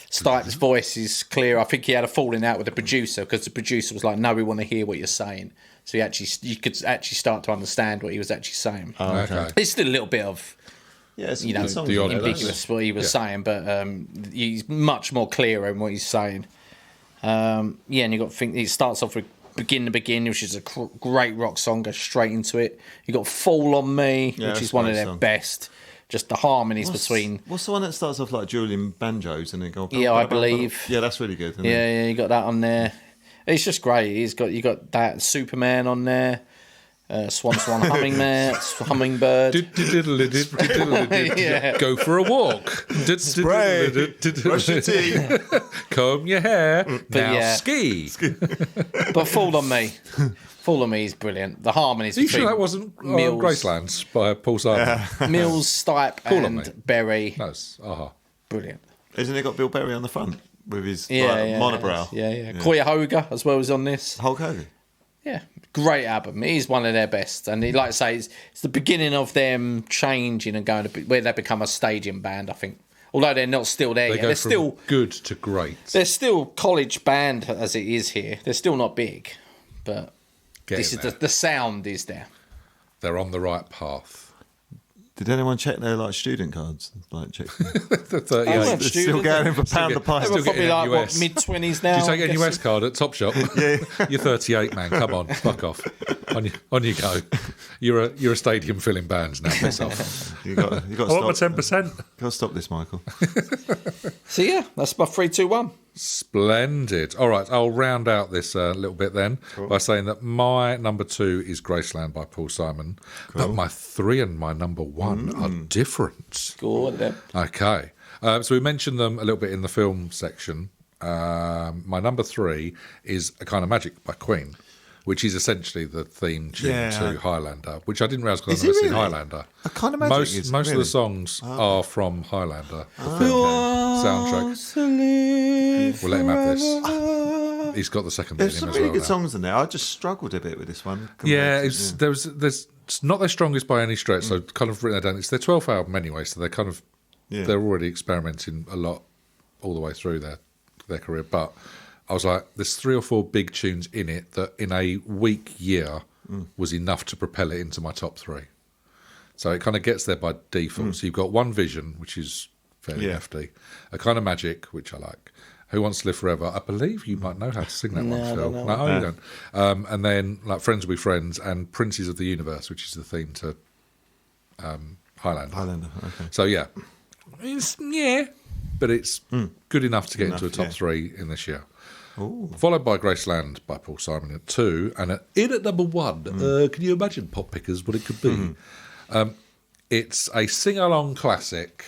Stipe's voice is clear. I think he had a falling out with the producer because the producer was like, "No, we want to hear what you're saying." So you could actually start to understand what he was actually saying. Oh, okay. It's still a little bit of. Yeah, it's ambiguous what he was saying, but he's much more clearer in what he's saying. And you got to think it starts off with Begin to Begin, which is a great rock song, goes straight into it. You got Fall on Me, which is one of their best. Just the harmonies between. What's the one that starts off like Julian banjos and it goes? I believe. Yeah, that's really good. Yeah, you got that on there. It's just great. You got that Superman on there. Swan hummingbird. Go for a walk. Spray. Brush your teeth. Comb your hair. Now ski. But Fall on Me. Fall on Me is brilliant. The harmonies. Are you sure that wasn't Gracelands by Paul Simon? Mills, Stipe, and Berry. Nice. Brilliant. Isn't it got Bill Berry on the front with his monobrow? Yeah. Koya as well as on this. Hulk Hogan. Yeah, great album. It is one of their best, and like I say, it's the beginning of them changing and going to where they become a stadium band. I think, although they're not still there yet, they're still good to great. They're still college band as it is here. They're still not big, but this is the sound is there. They're on the right path. Did anyone check their student cards? Check the 38. Still going in for £1 a pint. They're probably mid-20s now. Do you take an US card at Topshop? Yeah. You're 38, man. Come on, fuck off. On you go. You're a stadium filling bands now. Piss off. You got to stop. I want my 10%. Got to stop this, Michael. So yeah, that's my 3, 2, 1. Splendid. All right, I'll round out this a little bit then by saying that my number 2 is Graceland by Paul Simon, but my 3 and my number 1 are different. Go on then. Okay. So we mentioned them a little bit in the film section. My number 3 is A Kind of Magic by Queen, which is essentially the theme tune to Highlander, which I didn't realise because I've never seen Highlander. A Kind of Magic most of the songs are from Highlander, the film soundtrack. We'll let him have this. He's got the second bit in There's him some as really well. good songs in there. I just struggled a bit with this one. There's it's not their strongest by any stretch, so kind of written that down. It's their 12th album anyway, so they're kind of they're already experimenting a lot all the way through their career. But I was like, there's 3 or 4 big tunes in it that in a weak year was enough to propel it into my top 3. So it kind of gets there by default. So you've got One Vision, which is fairly hefty. A Kind of Magic, which I like. Who Wants to Live Forever? I believe you might know how to sing that one, Phil. No, you don't. And then Friends Will Be Friends and Princes of the Universe, which is the theme to Highlander. Okay. So but it's good enough to get into a top 3 in this year. Ooh. Followed by Graceland by Paul Simon at 2, and in at number 1. Can you imagine, pop pickers, what it could be? It's a sing-along classic.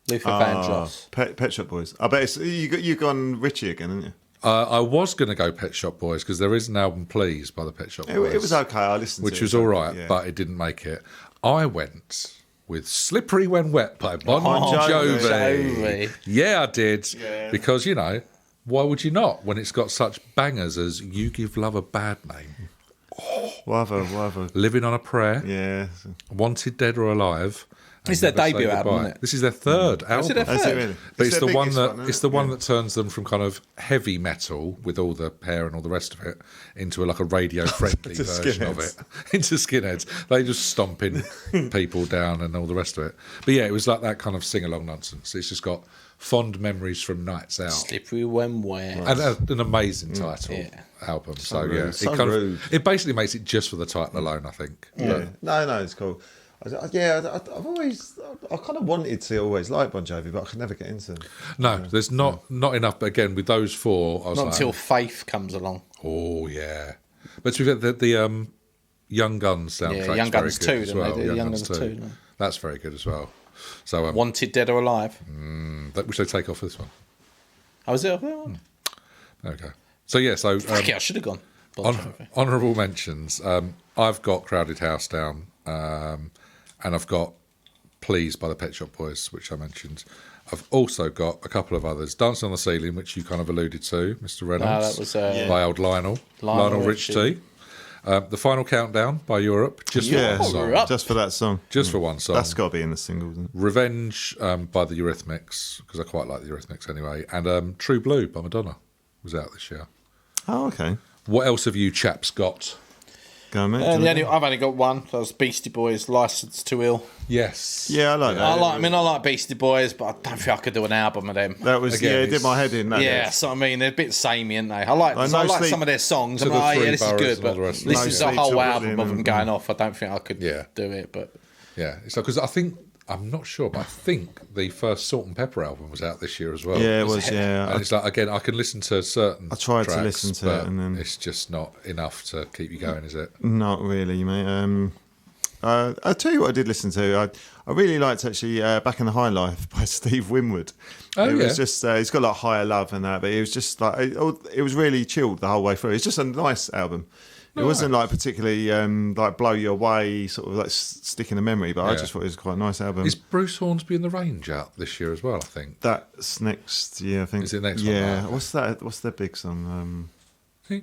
Luther Vandross. Pet Shop Boys. I bet it's, you've gone Richie again, haven't you? I was going to go Pet Shop Boys because there is an album, Please, by the Pet Shop Boys. It was okay. I listened to it. Which was all right, but it didn't make it. I went with Slippery When Wet by Bon Jovi. Yeah, I did. Yeah. Because, why would you not when it's got such bangers as You Give Love a Bad Name? Whatever. Living on a Prayer. Yeah. Wanted Dead or Alive. It's their debut album, isn't it? This is their third album. Is it their third? Is it really? But it's the one that turns them from kind of heavy metal with all the hair and all the rest of it into a radio friendly version of it. Into skinheads. They just stomping people down and all the rest of it. But yeah, it was like that kind of sing along nonsense. It's just got fond memories from nights out. Slippery When Wet. And an amazing title album. So it basically makes it just for the title alone, I think. Yeah. No, it's cool. I've kind of wanted to always like Bon Jovi, but I could never get into them. No, there's not enough. But again, with those 4, I was not until Faith comes along. Oh yeah, but to be fair, the Young Guns soundtrack, Young Guns 2, as well. Young Guns 2. No? That's very good as well. So Wanted Dead or Alive, which they take off this one. Oh, is it? There we go. So yeah, I should have gone. Honourable mentions. I've got Crowded House down. And I've got Please by the Pet Shop Boys, which I mentioned. I've also got a couple of others. Dancing on the Ceiling, which you kind of alluded to, Mr. Reynolds. That was by old Lionel Richie. The Final Countdown by Europe, just for one song. Just for that song. Just for one song. That's got to be in the single, isn't it? Revenge by the Eurythmics, because I quite like the Eurythmics anyway. And True Blue by Madonna was out this year. Oh, okay. What else have you chaps got? Go, mate. I've only got one. That was Beastie Boys, Licence to Ill. Yes. Yeah, I like that. I like Beastie Boys, but I don't think I could do an album of them. That was, it did my head in. So I mean, they're a bit samey, aren't they? I like some of their songs. I'm like, this is good, but this is a whole album of them going off. I don't think I could do it, but... Yeah, it's because I think... I'm not sure, but I think the first Salt and Pepper album was out this year as well. Yeah, it was, And it's like, again, I can listen to certain I tried tracks, to listen to it, and then... it's just not enough to keep you going, is it? Not really, mate. I'll tell you what I did listen to. I really liked, actually, Back in the High Life by Steve Winwood. It was just, he's got Higher Love and that, but it was just it was really chilled the whole way through. It's just a nice album. It wasn't particularly blow you away, sort of stick in the memory, but I just thought it was quite a nice album. Is Bruce Hornsby in the Range out this year as well, I think? That's next year, I think. Is it next one? Yeah. What's that? What's their big song? No,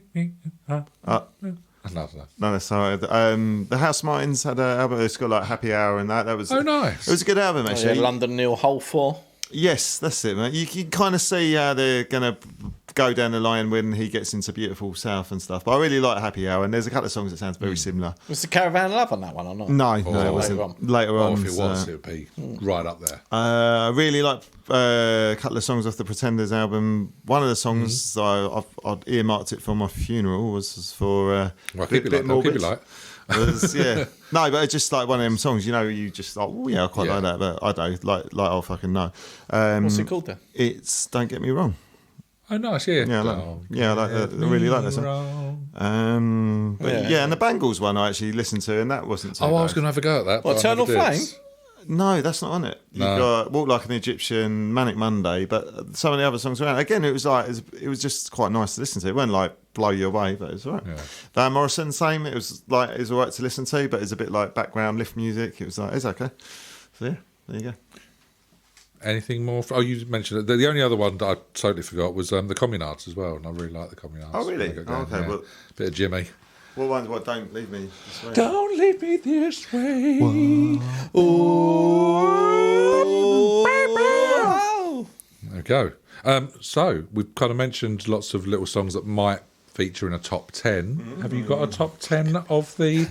that's all right. The House Martins had an album. It's got Happy Hour and that. That was nice. It was a good album, actually. London Neil Holford. Yes, that's it, mate. You can kind of see how they're going to go down the line when he gets into Beautiful South and stuff. But I really like Happy Hour, and there's a couple of songs that sounds very similar. Was the Caravan of Love on that one or not? No, it wasn't. Later on. If it was, it would be right up there. I really like a couple of songs off the Pretenders album. One of the songs I'd earmarked it for my funeral was for keep it light. Yeah. No, but it's just like one of them songs, you just like, oh yeah, I quite like that, but I don't like I'll fucking know. What's it called then? It's Don't Get Me Wrong. Oh, nice, yeah. I like that. I really like that song. And the Bangles one I actually listened to, and that wasn't too bad. I was going to have a go at that. What, Eternal Flame? No, that's not on it. You've got Walk Like an Egyptian, Manic Monday, but some of the other songs around. Again, it was just quite nice to listen to. It wasn't like blow you away, but it was all right. Yeah. Van Morrison, same. It was all right to listen to, but it's a bit like background lift music. It was like, it's okay. So yeah, there you go. Anything more? You mentioned it. The only other one that I totally forgot was the Communards as well, and I really like the Communards. Oh, really? Okay. Well, bit of Jimmy. What one's what? Don't leave me this way. Don't leave me this way. There we go. So we've kind of mentioned lots of little songs that might feature in a top 10. Have you got a top 10 of the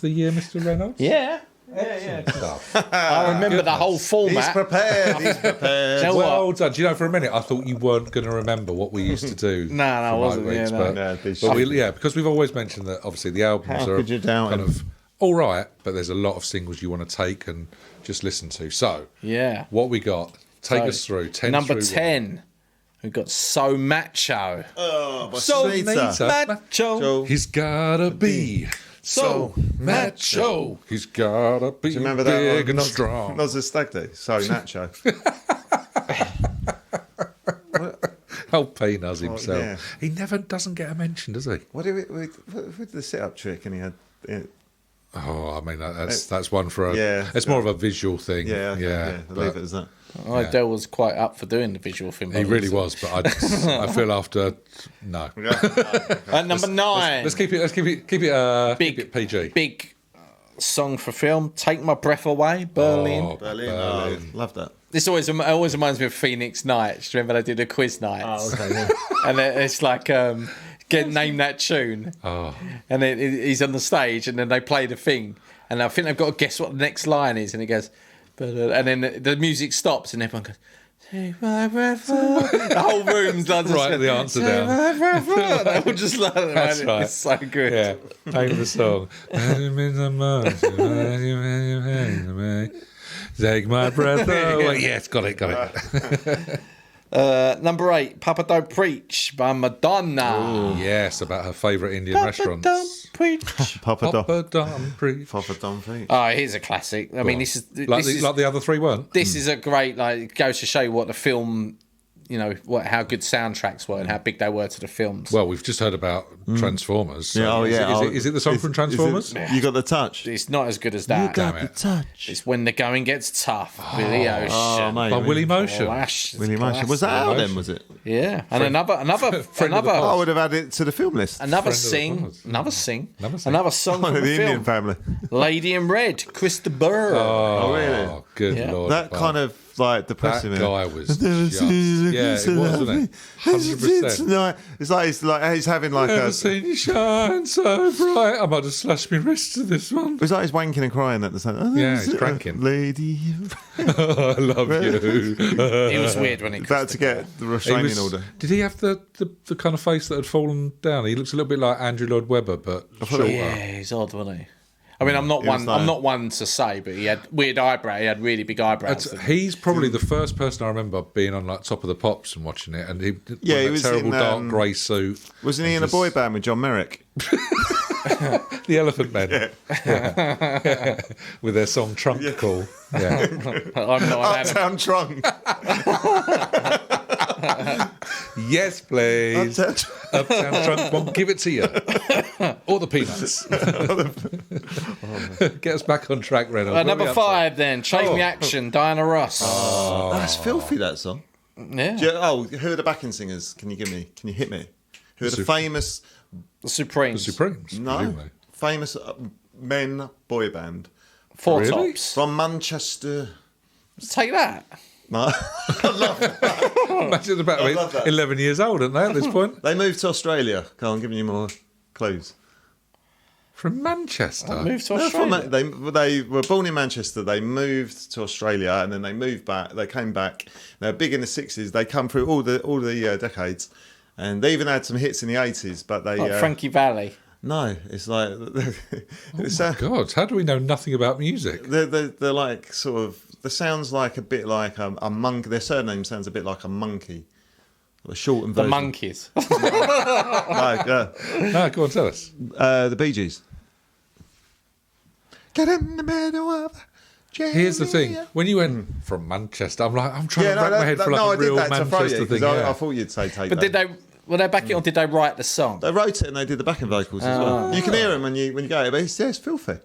year, Mr. Reynolds? Yeah. I remember the whole format. He's prepared. Well done. Do you know, for a minute I thought you weren't going to remember what we used to do. No, I wasn't. Because we've always mentioned that obviously the albums are kind of all right, but there's a lot of singles you want to take and just listen to. So what we got? Take us through 10. Number 10. We've got So Macho. Oh, So Macho. He's gotta be so macho. He's gotta be big and strong. That was a stag do. So macho. Old Peanuts himself. Yeah. He never doesn't get a mention, does he? What with the sit-up trick? And he had. Oh, I mean that's one for a. It's more of a visual thing. Yeah. Leave it as that. Dale was quite up for doing the visual film. He really was, but I feel after no. At number 9, let's keep it PG. Big song for film. Take My Breath Away. Berlin. Berlin. Love that. This always reminds me of Phoenix Nights. Do you remember they did the quiz nights? Oh, okay. Yeah. And it's like name that tune. Oh. And he's on the stage, and then they play the thing, and I think they've got to guess what the next line is, and he goes. And then the music stops and everyone goes, take my breath away. The whole room's done. Write the answer down. They all just like that. That's right. It's so good. Yeah. Name of the song. Take my breath away. Yes, got it. Number 8, Papa Don't Preach by Madonna. Ooh. Yes, about her favourite Indian restaurants. Don't preach. Papa Don't Preach. Papa Don't Preach. Oh, here's a classic. I mean, this is like the other three weren't. This is a great, it goes to show you what the film, how good soundtracks were and how big they were to the films. Well, we've just heard about Transformers. So Is it the song from Transformers? You Got the Touch. It's not as good as that. You Got the Touch. It's When the Going Gets Tough. Billy Ocean. By Willie Motion. Willie Motion. Was that out then, was it? Yeah. And another. I would have added it to the film list. Another song One from of the the film. Indian family. Lady in Red, Krista Burr. Oh, really? Good Lord. That kind of depressing. That guy was just, it was, wasn't it? 100%. It's like he's having like Never seen you shine so bright. I might have slashed my wrist to this one. It's like he's wanking and crying at the same time. Yeah, he's cranking. Lady. I love you. It was weird when he about to get the restraining order. Did he have the kind of face that had fallen down? He looks a little bit like Andrew Lloyd Webber, but shorter. Yeah, he's odd, wasn't he? I mean, I'm not one to say, but he had weird eyebrow. He had really big eyebrows. He's probably the first person I remember being on Top of the Pops and watching it, and he was terrible in, dark grey suit. Wasn't he in a boy band with John Merrick? The Elephant Men, yeah. With their song Trunk Call. Yeah. I'm not Uptown Trunk. Yes, please. Uptown Trunk won't give it to you. Or the Peanuts. Get us back on track, Reynolds. Number 5 then. Chain Reaction, Diana Ross. Oh, that's filthy, that song. Yeah. Who are the backing singers? Can you hit me? Who are the famous... The Supremes. The Supremes? No. Presumably. Famous men boy band. Four Really? Tops. From Manchester. Take that. No. Imagine about 11 years old, aren't they, at this point? They moved to Australia. Come on, giving you more clues. From Manchester? Moved to Australia? They were born in Manchester. They moved to Australia, and then they moved back. They came back. They were big in the 60s. They come through all the decades. And they even had some hits in the 80s. But they Frankie Valli. No, it's like... God, how do we know nothing about music? They're like sort of... The sounds like a bit like a monkey. Their surname sounds a bit like a monkey. A shortened version. The Monkeys. No, go on, tell us. The Bee Gees. Get in the middle of... Here's the thing. When you went from Manchester, I'm trying to rack my head for a real Manchester thing. I thought you'd say take that. But were they backing it or did they write the song? They wrote it and they did the backing vocals as well. You can hear them when you go, but it's filthy.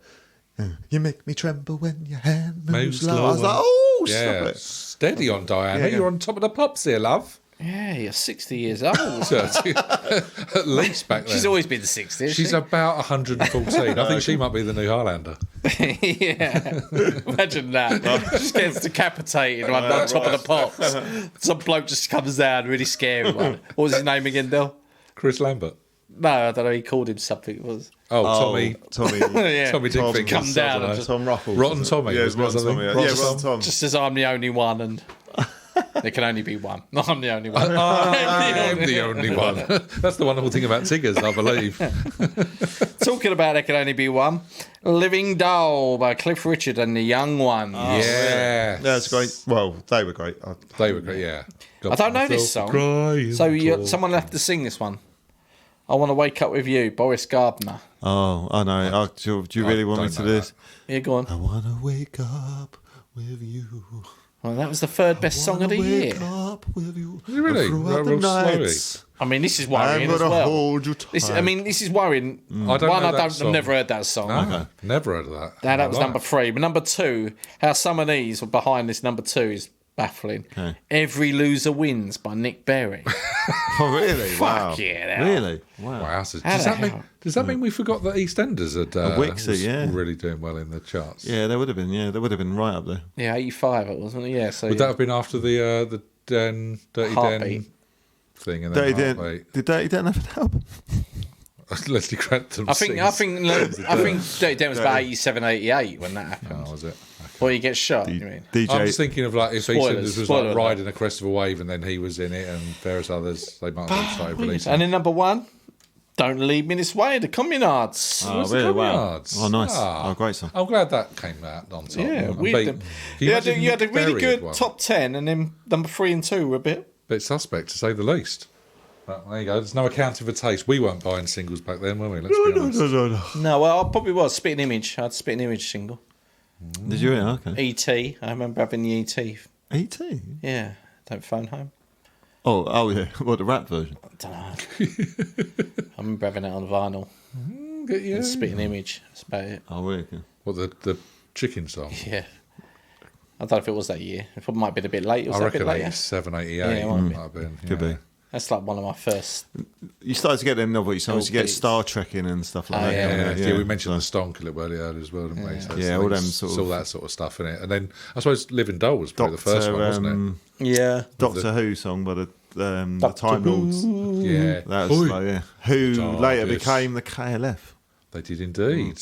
You make me tremble when your hand moves slow. I was like, stop it. Steady on, Diana. You're on top of the pops here, love. Yeah, you're 60 years old. At least back then. She's always been 60. She's about 114. I think she might be the new Highlander. Yeah. Imagine that. Just gets decapitated on top of the pops. Some bloke just comes down, really scary one. What was his name again, Del? Chris Lambert. No, I don't know. He called him something. It was Tommy. Yeah. Tommy Dickfingers. Come down. Tom Ruffles. Rotten Tommy. Yeah, Rotten Tommy. Rotten Tom. Just says I'm the only one and... There can only be one. No, I'm the only one. I'm the only one. That's the wonderful thing about Tiggers, I believe. Talking about There Can Only Be One, Living Doll by Cliff Richard and the Young Ones. Yeah. That's great. Well, they were great. They were great, yeah. I don't know this song. So someone will have to sing this one. I Want to Wake Up With You, Boris Gardner. Oh, I know. Do you really want me to do this? Yeah, go on. I want to wake up with you. Well, that was the third best song of the year. Up with you. Really? Throughout the nights. I mean, this is worrying as well. Hold you tight. This is worrying. I've never heard that song. No, never heard of that. That was number 3. But number 2, how some of these were behind this number 2 is baffling. Okay. Every Loser Wins by Nick Berry. Oh, really? Fuck yeah. Really? Wow. Does that mean we forgot that EastEnders had really doing well in the charts? Yeah, they would have been. Yeah, they would have been right up there. Yeah, 85 it wasn't it? Yeah. So would that have been after the Dirty Den thing? And Dirty Den. Did Dirty Den have an album? Leslie Grantham. I think Dirty Den was about 87, 88 when that happened. Oh, was it? Well, he gets shot. You mean? I'm just thinking of like if EastEnders was like riding a crest of a wave and then he was in it and various others, they might have started releasing. And then number 1, Don't Leave Me This Way, the Communards. Oh, really? Wow. Oh, nice. Oh, great song. I'm glad that came out on top. Yeah, you had a really good top 10, and then number 3 and 2 were a bit suspect, to say the least. But there you go. There's no accounting for taste. We weren't buying singles back then, were we? Let's be honest. No, well, I probably was. Spitting Image. I had Spitting Image single. Did you? Okay. E.T. I remember having the E.T. E.T.? Yeah. Don't Phone Home. Oh yeah. What, the rap version? I don't know. I remember having it on vinyl. And Spitting Image. That's about it. Oh, really? What, the chicken song? Yeah. I don't know if it was that year. It probably might have been a bit late. I reckon 87, 88. Yeah, it might have been. Could be. That's like one of my first. You started to get them novel songs. You get Star Trek in and stuff like that. Yeah, we mentioned the Stonk a little earlier as well, didn't we? So all them sort of all that sort of stuff in it. And then I suppose Living Doll was probably the first one, wasn't it? Yeah, Doctor Who song by the Time Lords. Yeah, that was who later became the KLF. They did indeed.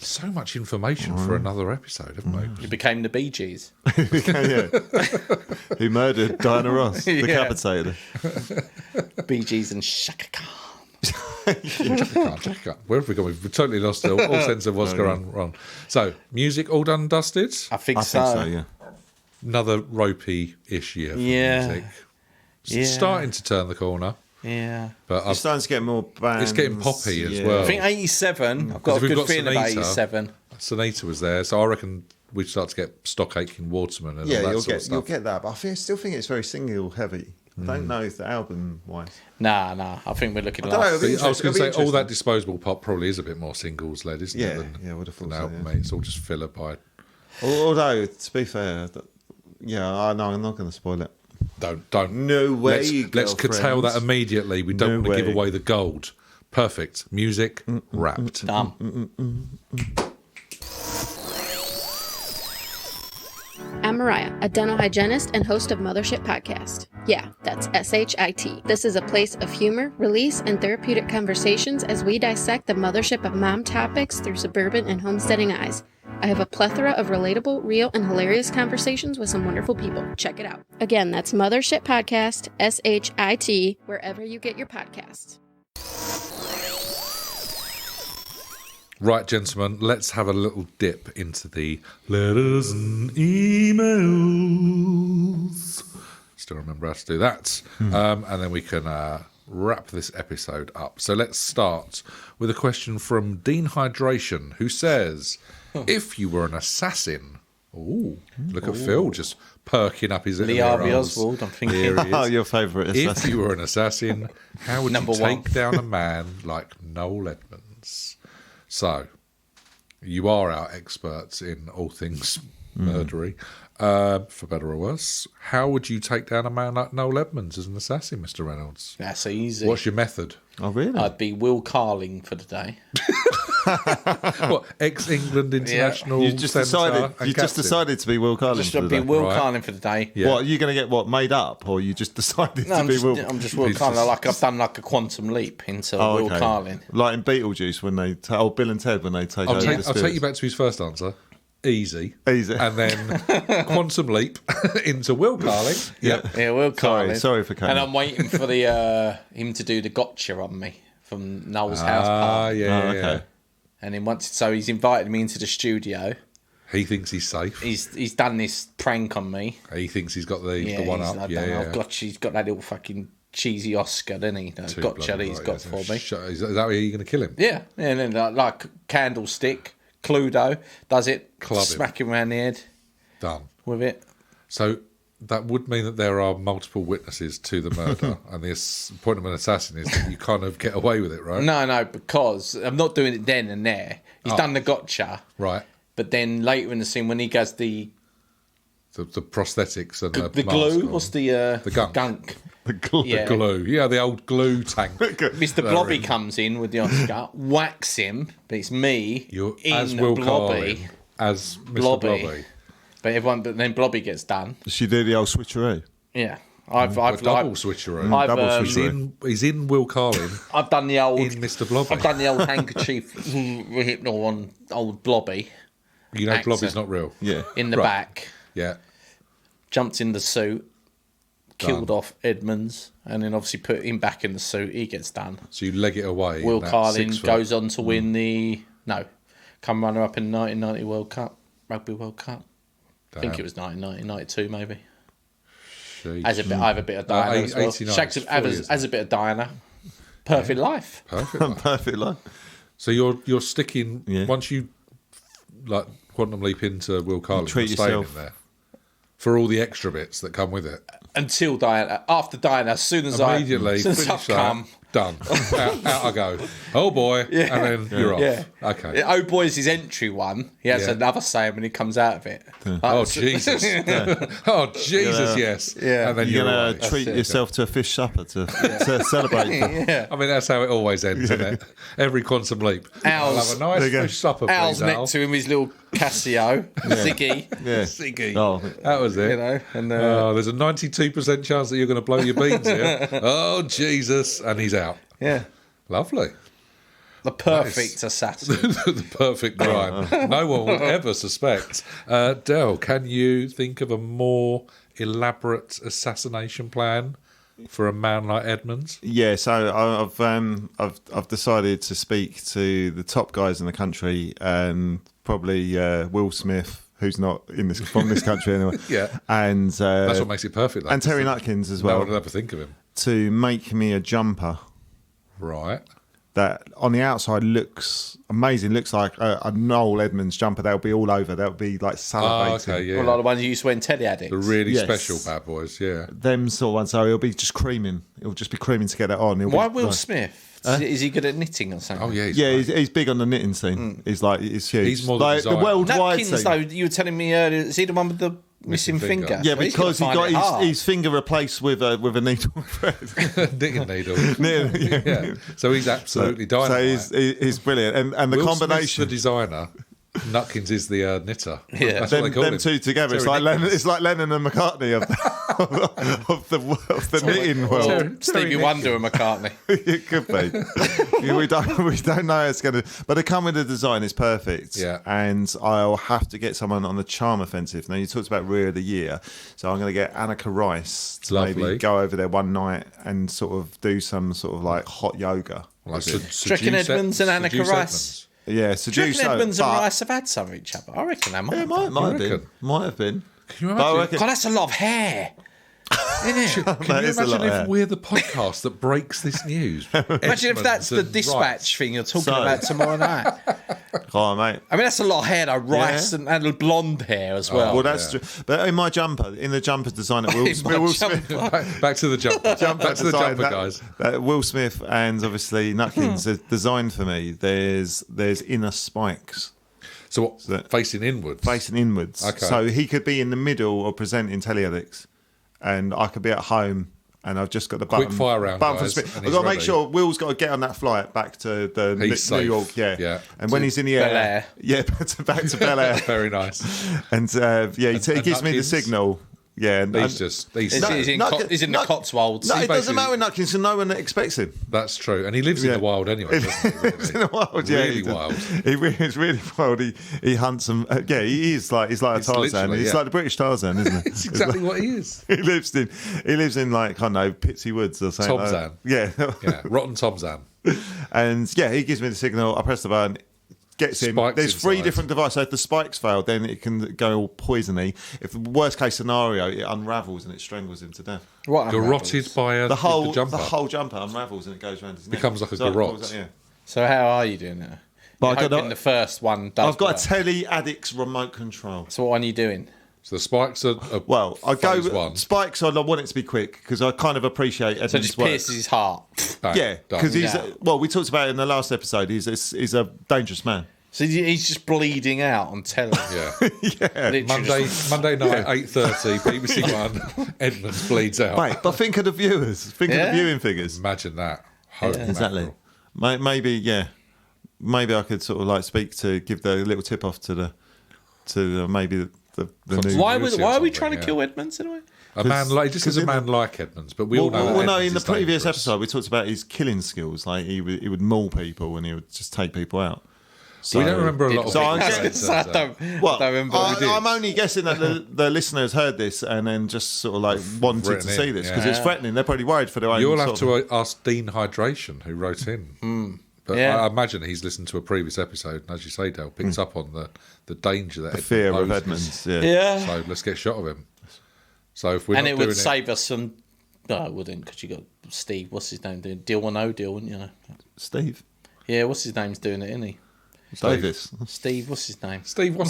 So much information for another episode, haven't we? You became the Bee Gees. Who murdered Diana Ross, decapitated her. Bee Gees and Shaka Khan. Where have we gone? We've totally lost all sense of what's going on. So, music all done and dusted? I think so, yeah. Another ropey-ish year for music. Starting to turn the corner. Yeah. But it's starting to get more bands. It's getting poppy as well. I think 87. I've got a good feeling about 87. Sonata was there, so I reckon we'd start to get Stockake and Waterman and all that sort of stuff. You'll get that, but I still think it's very single heavy. I don't know if the album-wise. Nah. I think we're looking at I was going to say, all that disposable pop probably is a bit more singles-led, isn't it? I would have thought album, mate. It's all just filler by... Although, to be fair, I know I'm not going to spoil it. Don't. No way. Let's curtail that immediately. We don't want to give away the gold. Perfect. Music wrapped. Done. Mariah, a dental hygienist and host of Mothership Podcast. Yeah, that's SHIT. This is a place of humor, release, and therapeutic conversations as we dissect the mothership of mom topics through suburban and homesteading eyes. I have a plethora of relatable, real, and hilarious conversations with some wonderful people. Check it out. Again, that's Mothership Podcast, SHIT, wherever you get your podcasts. Right, gentlemen, let's have a little dip into the letters and emails. Still remember how to do that. And then we can wrap this episode up. So let's start with a question from Dean Hydration, who says, if you were an assassin... Ooh, look at Phil just perking up his little Lee Harvey Oswald, I'm thinking. Oh, your favourite assassin. If you were an assassin, how would you take down a man like Noel Edmonds? So, you are our experts in all things murdery, for better or worse. How would you take down a man like Noel Edmonds as an assassin, Mr. Reynolds? That's easy. What's your method? Oh, really? I'd be Will Carling for the day. What, ex-England international You just decided to be Will Carling Just for to the be day. Will Carling for the day. Yeah. What, are you going to get, made up? Or you just decided No, to be Will... I'm just Will Carling. Like I've done like a quantum leap into Will Carling. Like in Beetlejuice when they... Bill and Ted when they take over the I'll take you back to his first answer. Easy. And then quantum leap into Will Carling. Yep. Yeah, Will Carling. Sorry for coming. And I'm waiting for the him to do the gotcha on me from Noel's house party. Yeah. And then he's invited me into the studio. He thinks he's safe. He's done this prank on me. He thinks he's got the one up. He's got that little fucking cheesy Oscar, doesn't he? The gotcha that he's got for me. Is that where you're going to kill him? Yeah. And then like Candlestick, Cluedo does it. Club smack him around the head. Done. With it. So that would mean that there are multiple witnesses to the murder, and the point of an assassin is that you kind of get away with it, right? No, because I'm not doing it then and there. He's done the gotcha. Right. But then later in the scene, when he does the prosthetics and the glue, what's the gunk? The glue. Yeah. The glue. Yeah, the old glue tank. Mr. Blobby comes in with the Oscar, whacks him, but it's me as Will Carling, as Mr. Blobby. But then Blobby gets done. Does she do the old switcheroo? Yeah. Double switcheroo. He's in Will Carling. I've done the old... In Mr. Blobby. I've done the old handkerchief rehypnol on old Blobby. You know Blobby's not real. Yeah. In the back. Yeah. Jumped in the suit. Killed off Edmonds. And then obviously put him back in the suit. He gets done. So you leg it away. Will Carling goes on to win the... No. Come runner-up in 1990 World Cup. Rugby World Cup. Damn. I think it was 1990, 92 maybe. I have a bit of Diana as well. Shags has a bit of Diana. Perfect life. Perfect life. So you're sticking once you like quantum leap into Will Carling, treat yourself in there for all the extra bits that come with it. Until Diana, after Diana, as soon as I've come, done. out I go. Oh boy, and then you're off. Yeah. Okay. Oh boy is his entry one. He has another saying when he comes out of it. Oh Jesus! Oh Jesus! Yes. Yeah. And then you're gonna treat yourself to a fish supper to celebrate. Yeah. I mean that's how it always ends, isn't it? Every quantum leap. I'll have a nice fish supper. Al's next to him, his little Casio, Ziggy. Yeah. Ziggy. Oh, that was it. You know, and there's a 92% chance that you're going to blow your beans here. Oh Jesus! And he's out. Yeah. Lovely. The perfect assassin. The perfect crime. No one will ever suspect. Del, can you think of a more elaborate assassination plan for a man like Edmonds? Yeah, so I've decided to speak to the top guys in the country, probably Will Smith, who's not from this country anyway. Yeah, and that's what makes it perfect. And Terry Nutkins as well. No one would ever think of him to make me a jumper. Right. That on the outside looks amazing. Looks like a Noel Edmonds jumper. They'll be all over. They'll be like salivating. Okay, yeah. Well, like the ones you used to when Teddy had it. The really special bad boys, yeah. Them sort of ones. So it'll be just creaming. It'll just be creaming to get that on. Why Will Smith? Is he good at knitting or something? Oh yeah, he's big on the knitting scene. He's huge. He's more like the worldwide scene. Though you were telling me earlier, is he the one with the missing finger? Yeah, because he got his finger replaced with a needle thread. Knitting needle. Yeah. So he's absolutely dynamite. So he's brilliant, and the Will combination. Smith's the designer. Nutkins is the knitter. Yeah. That's what they call them him. two together. It's like Lennon and McCartney of the knitting world. Stevie Wonder and McCartney. It could be. we don't know how it's going to. But they come with the design. It's perfect. Yeah. And I'll have to get someone on the charm offensive. Now you talked about Rear of the Year, so I'm going to get Annika Rice to maybe go over there one night and sort of do some sort of like hot yoga. Like Do you reckon Edmonds and Annika Rice? Yeah, Do you reckon Edmonds and Rice have had some of each other? I reckon they might. Yeah, might have been. Can you imagine? God, that's a lot of hair. Isn't it? Can you imagine if we're the podcast that breaks this news? Imagine if that's the dispatch thing you're talking about tomorrow night. Oh, mate. I mean, that's a lot of hair, though. Rice and blonde hair as well. Well, that's true. But in my jumper, in the jumper design at Will Smith. Back to the jumper. Back to the jumper, guys. Will Smith and obviously Nutkins have designed for me. There's inner spikes. So what? Facing inwards? Facing inwards. Okay. So he could be in the middle or presenting teleaddicts, and I could be at home, and I've just got the button. Quick fire round, guys, I've got to make sure Will's got to get on that flight back to the New York. Yeah. And when he's in the air. Yeah, back to Bel Air. Very nice. And he gives me the signal. Yeah, he's in the Cotswolds. No, it doesn't matter with Nutkins, so no one expects him. That's true, and he lives in the wild anyway. Doesn't he, really? He's in the wild, really wild. He's really wild. He hunts them. He is like he's like a Tarzan. He's like the British Tarzan, isn't he? It's exactly what he is. He lives in like I don't know Pitsy Woods or something. Tomzan. Yeah, rotten Tomzan. And he gives me the signal. I press the button. Gets in. There's 3 different devices. So if the spikes fail, then it can go all poisony. If the worst case scenario, it unravels and it strangles him to death. What? Garroted by the whole jumper. The whole jumper unravels and it goes around his neck. Becomes like a garrote. So how are you doing that? Hoping the first one does. I've got a Tele Addicts remote control. So what are you doing? So the spikes are I go spikes. I want it to be quick because I kind of appreciate Edmonds' so it just pierces his heart. Bang, yeah, because he's we talked about it in the last episode. He's a dangerous man. So he's just bleeding out on telly. Yeah. Monday night, 8:30, BBC One. Edmonds bleeds out. Mate, but think of the viewers. Think of the viewing figures. Imagine that. Exactly. Maybe maybe I could sort of like give the little tip off to maybe the new. Why are we trying to kill Edmonds anyway? A man like Edmonds, but we all know. Well, no. In the previous episode, we talked about his killing skills. Like he would maul people and he would just take people out. So, we don't remember a lot of things. I don't remember. I'm only guessing that the listeners heard this and then just sort of like wanted to see this because it's threatening. They're probably worried for their own. You'll have to ask Dean Hydration, who wrote in. But I imagine he's listened to a previous episode, and as you say, Dale, picks up on the danger that the fear of Edmonds. Yeah. So let's get shot of him. So if we're and it would save us some. No, it wouldn't, because you got Steve. What's his name doing? Deal or no deal, wouldn't you? Steve. Yeah, what's his name's doing it, isn't he? Davis. Steve, what's his name? Steven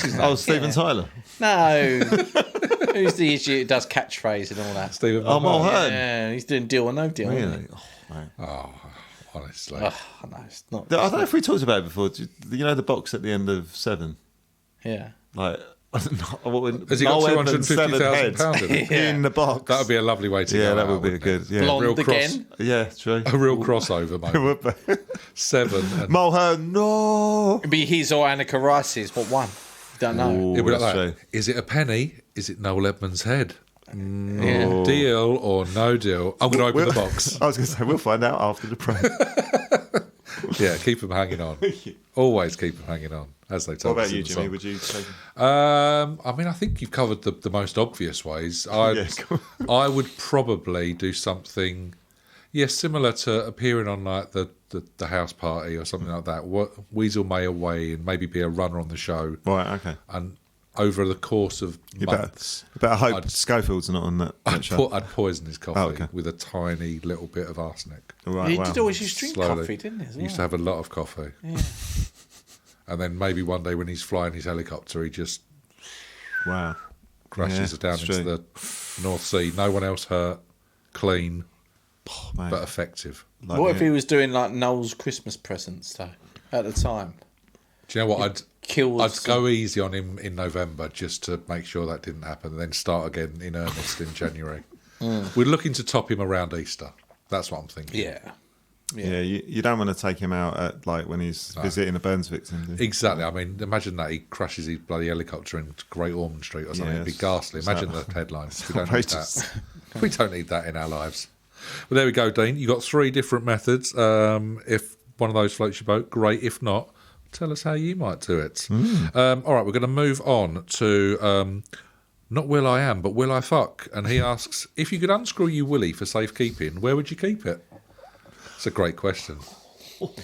Tyler. No. Who's the idiot who does catchphrase and all that? Stephen Mulhern. Yeah, he's doing deal or no deal. Really? Honestly. No, it's not. I don't know if we talked about it before. You know the box at the end of 7? Yeah. Like, has he got £250,000 in the box? That would be a lovely way to go. Yeah, that would be a good. Yeah. Blonde again? Yeah, true. A real crossover moment. It would be. 7. Mulhern, no. It'd be his or Annika Rice's. What one? Don't know. Ooh, it'd be like that. Is it a penny? Is it Noel Edmonds' head? Yeah. Deal or no deal? I'm going to open the box. I was going to say, we'll find out after the break. Yeah, keep them hanging on. Always keep them hanging on, as they tell us. What about you, Jimmy? Would you take them? I mean, I think you've covered the most obvious ways. I would probably do something, similar to appearing on like the house party or something like that. Weasel May away and maybe be a runner on the show. Right, okay. And over the course of months, I hope Schofield's not on that. I'd poison his coffee with a tiny little bit of arsenic. Right, he did always used to drink coffee, didn't he? He used to have a lot of coffee. Yeah. And then maybe one day when he's flying his helicopter, he just crashes down into the North Sea. No one else hurt, clean, but effective. What if he was doing like Noel's Christmas presents though at the time? Do you know what? I'd go easy on him in November just to make sure that didn't happen, and then start again in earnest in January. We're looking to top him around Easter. That's what I'm thinking. Yeah. Yeah, you don't want to take him out at like when he's visiting a burns victim. Do you? Exactly. I mean, imagine that he crashes his bloody helicopter in Great Ormond Street or something. It'd be ghastly. Imagine the headlines. We don't need that. We don't need that in our lives. Well, there we go, Dean. You got 3 different methods. If one of those floats your boat, great. If not, tell us how you might do it. All right, we're going to move on to not Will I Am, but Will I Fuck? And he asks, if you could unscrew you Willie for safekeeping, where would you keep it? It's a great question.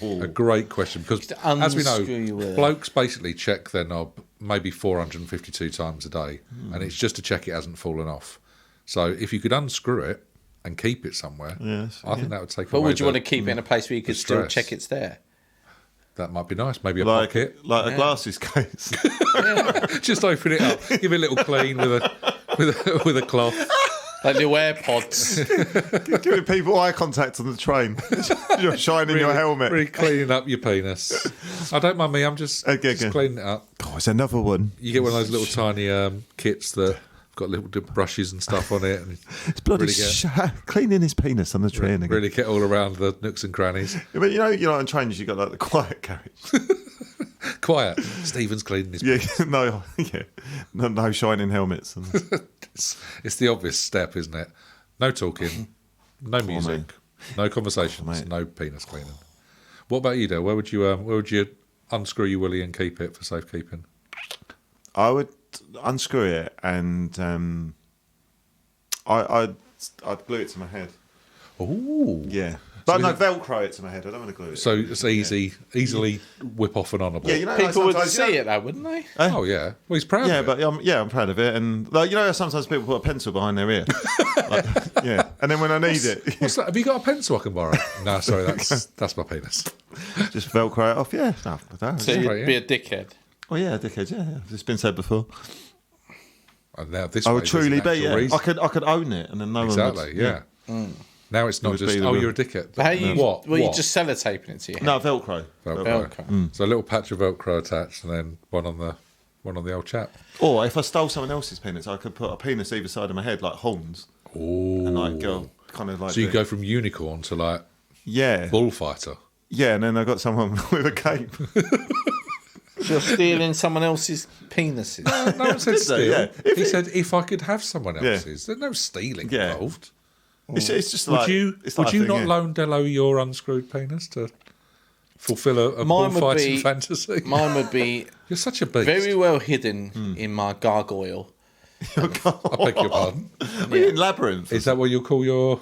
A great question. Because, as we know, blokes basically check their knob maybe 452 times a day, and it's just to check it hasn't fallen off. So if you could unscrew it and keep it somewhere, I think that would take away. But would you want to keep it in a place where you could still check it's there? That might be nice. Maybe a pocket. Like a glasses case. Just open it up. Give it a little clean with a cloth. Like little AirPods. Giving people eye contact on the train. You're shining your helmet. Really cleaning up your penis. I don't mind me, I'm just cleaning it up. Oh, it's another one. You get one of those little tiny kits that have got little brushes and stuff on it. And it's bloody cleaning his penis on the train again. Really get all around the nooks and crannies. Yeah, but you know on trains you got like the quiet carriage. Quiet. Stephen's cleaning his penis. No shining helmets. It's the obvious step, isn't it? No talking, no music, no conversations, no penis cleaning. What about you, Dale? Where would you unscrew your Willie and keep it for safekeeping? I would unscrew it and I'd glue it to my head. Oh, yeah. But no, Velcro it to my head. I don't want to glue it. So it's easily whip off and on a bit. Yeah, you know, people would see it though, wouldn't they? Oh yeah. Well, he's proud. Yeah, of it. but I'm proud of it. And like, you know, sometimes people put a pencil behind their ear. And then when I need it, what's that? Have you got a pencil I can borrow? No, sorry, that's my penis. Just Velcro it off. Yeah, so you'd be a dickhead. Oh yeah, a dickhead. Yeah. It's been said before. And now this I would truly be. Yeah. I could own it, and then no one would. Exactly. Yeah. Now it's not just you're a dickhead. But how you you just sellotaping it to you? No, Velcro. So a little patch of Velcro attached, and then one on the old chap. Or if I stole someone else's penis, I could put a penis either side of my head, like horns. Ooh. And like go kind of like. So you go from unicorn to like bullfighter. Yeah, and then I got someone with a cape. So you're stealing someone else's penises. No one said steal. Yeah. He said if I could have someone else's. There's no stealing involved. It's just like. Would you not loan Dello your unscrewed penis to fulfil a bullfighting fantasy? Mine would be. You're such a beast. Very well hidden in my gargoyle. I beg your pardon. In Labyrinth. Is that what you call your?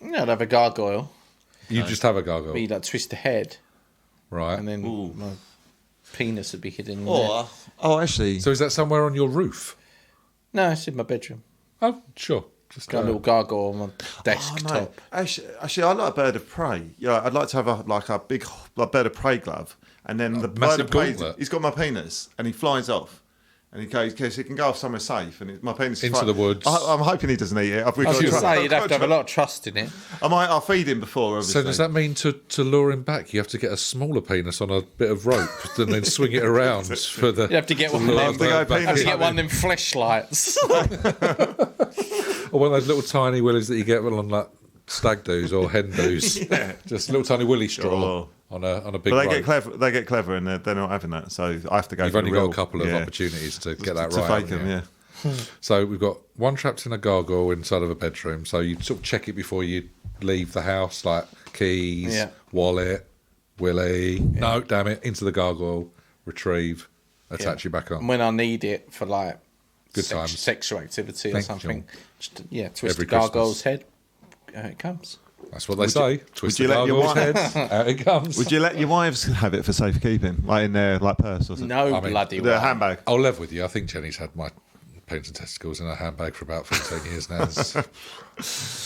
Yeah, I'd have a gargoyle. You just have a gargoyle. You'd like twist the head, right? And then my penis would be hidden. Actually. So is that somewhere on your roof? No, it's in my bedroom. Oh, sure. Just got a little gargoyle on my desktop. Actually, I like a bird of prey. Yeah, I'd like to have a big bird of prey glove, and then the bird of prey. He's got my penis, and he flies off, and he can go off somewhere safe, and my penis into the woods. I'm hoping he doesn't eat it. I was going to say you'd have to have a lot of trust in it. I'll feed him before. Obviously. So does that mean to lure him back, you have to get a smaller penis on a bit of rope, and then swing it around for the? You have to get one of them. One of them fleshlights. Or one of those little tiny willies that you get on like stag doos or hen doos. Just a little tiny willy straw on a big. But they get clever, and they're not having that. So I have to go. You've only got a couple of opportunities to get that right. To fake them, So we've got one trapped in a gargoyle inside of a bedroom. So you sort of check it before you leave the house, like keys, wallet, willy. Yeah. No, damn it, into the gargoyle, retrieve, attach you back on. And when I need it for like. Good times. Sexual activity or something. Just, twist the gargoyle's head, out it comes. That's what they say. Twist the gargoyle's head, out it comes. Would you let your wives have it for safekeeping? Like in their purse or something? No, bloody their handbag. I'll live with you. I think Jenny's had my penis and testicles in her handbag for about 15 years now. I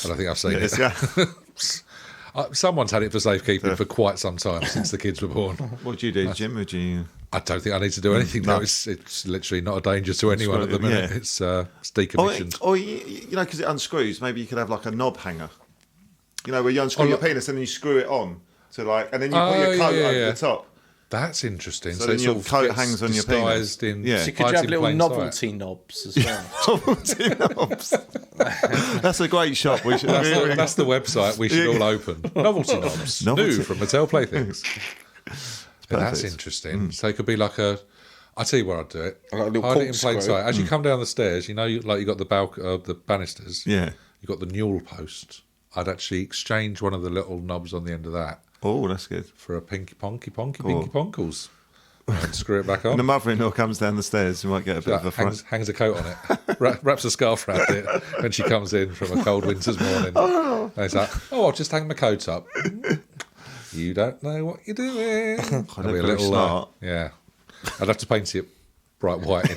don't think I've seen it. Yeah. Someone's had it for safekeeping for quite some time, since the kids were born. What do you do, Jim? Would you... I don't think I need to do anything. No, it's literally not a danger to anyone at the minute. Yeah. It's decommissioned. Or because it unscrews, maybe you could have like a knob hanger. You know, where you unscrew your penis and then you screw it on to and then you put your coat over the top. That's interesting. So then your coat hangs on your penis. So could you have little novelty knobs as well? Novelty knobs. That's a great shop. That's the website we should all open. Novelty knobs. New from Mattel Playthings. That's interesting. So it could be like I tell you where I'd do it. Like hide it in plain sight. As you come down the stairs, you got the banisters. Yeah. You got the newel post. I'd actually exchange one of the little knobs on the end of that. Oh, that's good. For a pinky ponkles. And screw it back on. And the mother-in-law comes down the stairs, you might get a bit of a fright. Hangs a coat on it, wraps a scarf around it when she comes in from a cold winter's morning. And it's like, I'll just hang my coat up. You don't know what you're doing. I'd be a little yeah. I'd have to paint it bright white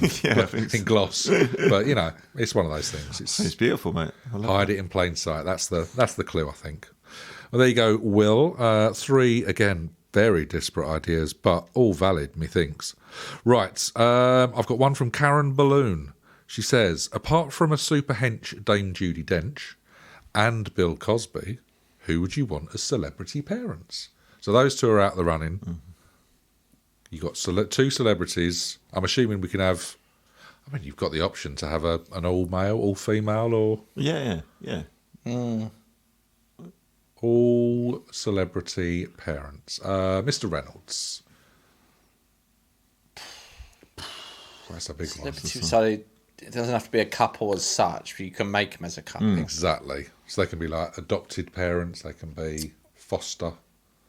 in gloss. But, it's one of those things. It's beautiful, mate. Hide it in plain sight. That's the clue, I think. Well, there you go, Will. 3, again, very disparate ideas, but all valid, methinks. Right, I've got one from Karen Balloon. She says, apart from a super hench Dame Judi Dench and Bill Cosby, who would you want as celebrity parents? So those two are out the running. Mm-hmm. You got 2 celebrities. I'm assuming we can have... you've got the option to have an all-male, all-female, or... Yeah. All celebrity parents. Mr. Reynolds. That's a big one. So it doesn't have to be a couple as such, but you can make them as a couple. Exactly. So they can be like adopted parents. They can be foster.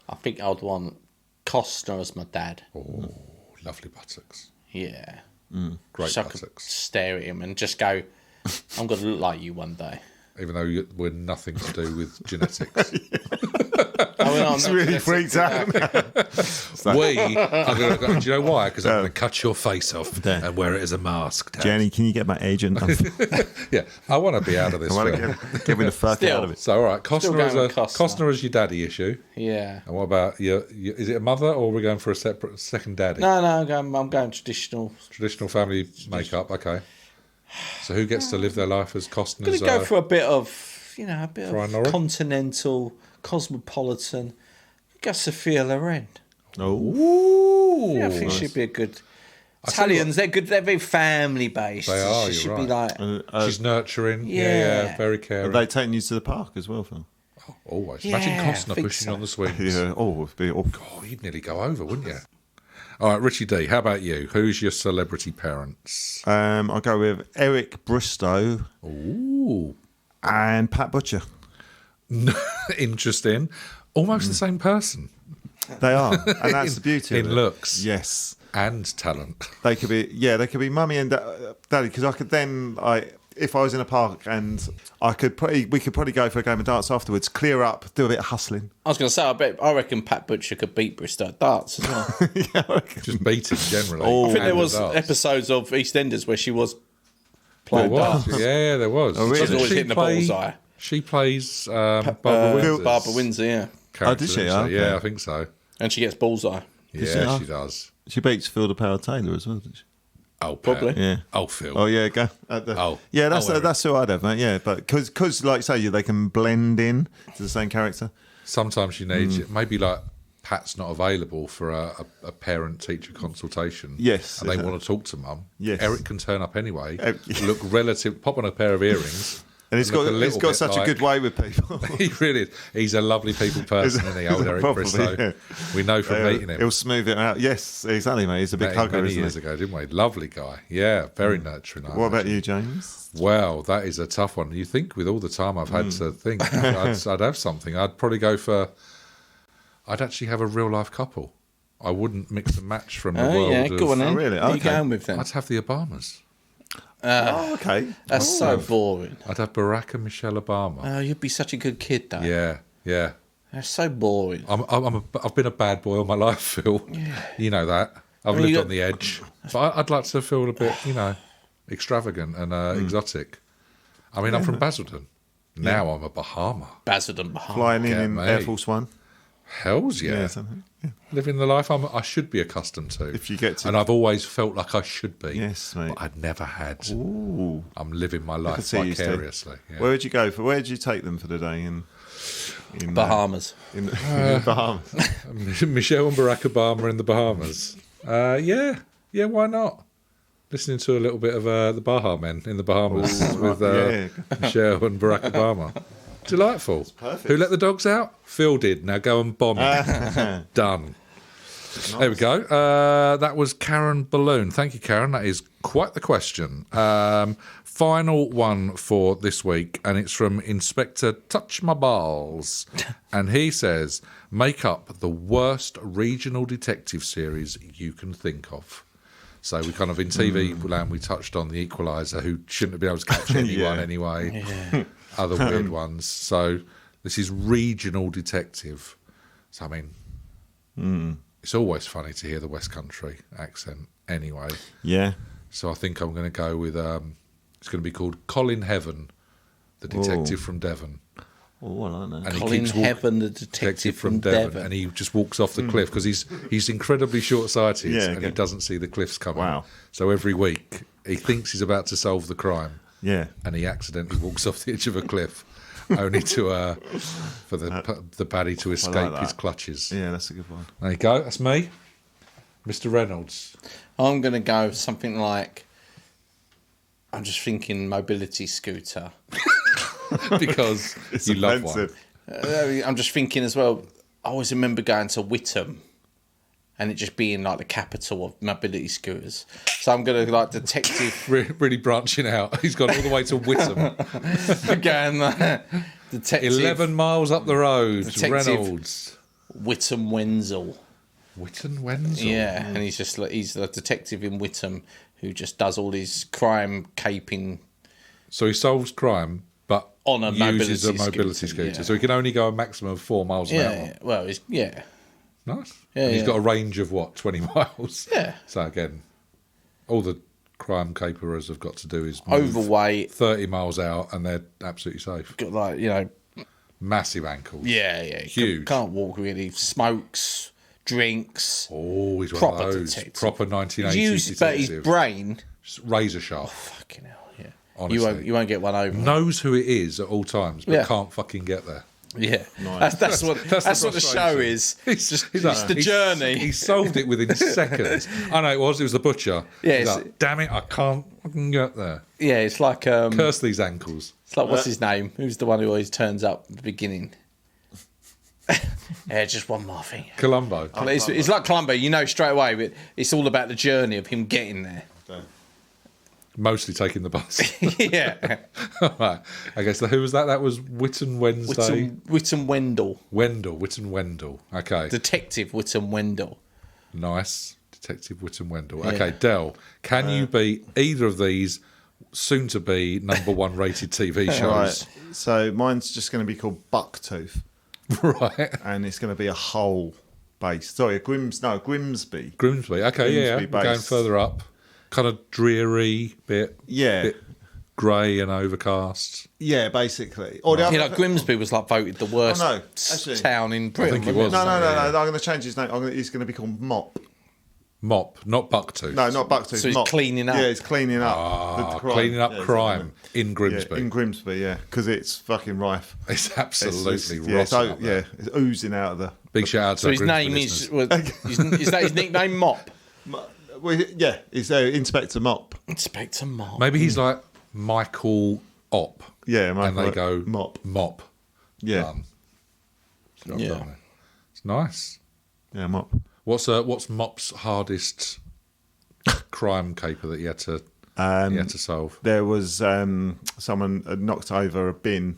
I think I'd want Costner as my dad. Oh, lovely buttocks. Yeah. Great so buttocks. I could stare at him and just go, I'm going to look like you one day. Even though we're nothing to do with genetics. It's really freaked out. Do you know why? Because I'm going to cut your face off and wear it as a mask. Dad. Jenny, can you get my agent? Yeah, I want to be out of this film. Get me the fuck out of it. So, all right, Costner is your daddy issue. Yeah. And what about is it a mother, or are we going for a second daddy? No, I'm going traditional. Traditional family makeup, okay. So who gets to live their life as Costner's... I'm going to go for a bit of continental, cosmopolitan. Go Sophia Loren. Oh, yeah, I think she'd be a good... Italians, they're good. They're very family based. They are. She you're should right. be like... she's nurturing. Yeah, very caring. Are they taking you to the park as well, Phil? Oh, always. Imagine Costner pushing on the swings. Yeah. Oh, God, you'd nearly go over, wouldn't you? All right, Richie D, how about you? Who's your celebrity parents? I'll go with Eric Bristow. Ooh. And Pat Butcher. Interesting. Almost the same person. They are, and that's the beauty of it. In looks. Yes. And talent. They could be mummy and daddy, because I could then, if I was in a park and we could probably go for a game of darts afterwards, clear up, do a bit of hustling. I was going to say, I reckon Pat Butcher could beat Bristow at darts as well. Yeah, I reckon. Just beat him generally. I think there was episodes of EastEnders where she was playing darts. Yeah, there was. Oh, really? She was always hitting the bullseye. She plays Barbara Windsor, yeah. Oh, did she? Okay. Yeah, I think so. And she gets bullseye. Yeah, she does. She beats Phil the Power Taylor as well, didn't she? Oh, probably. Yeah. Oh, Phil. Oh, yeah. Go. Yeah, that's who I'd have, mate. Yeah, but because, like say, they can blend in to the same character. Sometimes you need maybe like Pat's not available for a parent-teacher consultation. Yes, and they want to talk to mum. Yes, Eric can turn up anyway. Look pop on a pair of earrings. And he's got such a good way with people. He really is. He's a lovely people person, isn't he, old Eric Bristow? Yeah. We know from meeting him. He'll smooth it out. Yes, exactly, mate. He's a big hugger, many years ago, didn't we? Lovely guy. Yeah, very nurturing. What about you, James? Well, that is a tough one. You think with all the time I've had to think, I'd have something. I'd probably go for... I'd actually have a real-life couple. I wouldn't mix and match from the world of... go on then. Oh, really? Who are you going with then? I'd have the Obamas. Okay. That's so boring. I'd have Barack and Michelle Obama. Oh, you'd be such a good kid, though. Yeah. That's so boring. I've been a bad boy all my life, Phil. Yeah. You know that. I've lived on the edge. But I'd like to feel a bit, extravagant and exotic. I mean, I'm from Basildon. Now I'm a Bahama. Basildon, Bahama. Flying in Air Force One. Hells yeah. Living the life I should be accustomed to. If you get to. And I've always felt like I should be. Yes, mate. But I'd never had. Ooh. I'm living my life vicariously. Yeah. Where would you go for? Where would you take them for the day? And in Bahamas. In the Bahamas. Michelle and Barack Obama in the Bahamas. Yeah, why not? Listening to a little bit of the Baha Men in the Bahamas with Michelle and Barack Obama. Delightful. Who let the dogs out? Phil did. Now go and bomb him. Done. Nice. There we go. That was Karen Balloon. Thank you, Karen. That is quite the question. Final one for this week, and it's from Inspector Touch My Balls. And he says, make up the worst regional detective series you can think of. So we kind of, in TV land, we touched on The Equalizer, who shouldn't have been able to catch anyone anyway. Yeah. Other weird ones. So this is regional detective. So, I mean, it's always funny to hear the West Country accent anyway. Yeah. So I think I'm going to go with, it's going to be called Colin Heaven, the detective from Devon. Oh, I like that. And Colin Heaven, the detective from Devon. And he just walks off the cliff because he's incredibly short-sighted and he doesn't see the cliffs coming. Wow. So every week he thinks he's about to solve the crime. Yeah. And he accidentally walks off the edge of a cliff only to for the baddie to escape his clutches. Yeah, that's a good one. There you go. That's me. Mr. Reynolds. I'm going to go something like, I'm just thinking mobility scooter. Because you love one. I'm just thinking as well, I always remember going to Whittam and it just being like the capital of mobility scooters. So I'm going to like detective... really branching out. He's gone all the way to Whittam. Going detective... 11 miles up the road, detective Reynolds. Whittam Wenzel. Whittam Wenzel? Yeah, and he's a detective in Whittam who just does all his crime caping. So he solves crime, but on a uses a mobility scooter. Yeah. So he can only go a maximum of 4 miles an hour. Yeah, well, Nice. Yeah, and he's yeah. got a range of, 20 miles? Yeah. So again, all the crime caperers have got to do is move overweight 30 miles out and they're absolutely safe. Got Massive ankles. Yeah. Huge. Can't walk really. Smokes, drinks. Oh, he's proper one of those. detective. Proper 1980s detective. But his brain... Just razor sharp. Fucking hell, yeah. Honestly. You won't get one over. Knows who it is at all times, but can't fucking get there. Yeah, nice. that's what the show is. It's the journey. He solved it within seconds. I know it was the butcher. Yeah, like, damn it, I can't fucking get there. Yeah, it's like curse these ankles. It's like what's his name? Who's the one who always turns up at the beginning? Yeah, just one more thing. Columbo. It's like Columbo, straight away, but it's all about the journey of him getting there. Mostly taking the bus. Yeah. Right. Okay, so who was that? That was Whittam Wednesday. Whittam Wendell. Whittam Wendell. Okay. Detective Whittam Wendell. Nice. Detective Whittam Wendell. Okay, Del, can you beat either of these soon-to-be number one rated TV shows? Right. So mine's just going to be called Bucktooth. Right. And it's going to be a Hull base. Sorry, Grimsby. Grimsby. Okay, Grimsby We're going further up. Kind of dreary bit. Yeah. Bit grey and overcast. Yeah, basically. Grimsby was voted the worst town in Britain. I think he was. No. I'm going to change his name. He's going to be called Mop. Mop, not Bucktooth. No, not Bucktooth. So he's Mop. cleaning up. Yeah, he's cleaning up. Cleaning up crime in Grimsby. Yeah, in Grimsby, yeah, because it's fucking rife. It's absolutely rotten. Yeah, it's oozing out of the. Big shout out to his name is that his nickname? Mop. Well, yeah, he's Inspector Mop. Inspector Mop. Maybe he's like Michael Opp. Yeah, Michael, and they go Mop. Yeah, it's nice. Yeah, Mop. What's Mop's hardest crime caper that he had to solve? There was someone had knocked over a bin.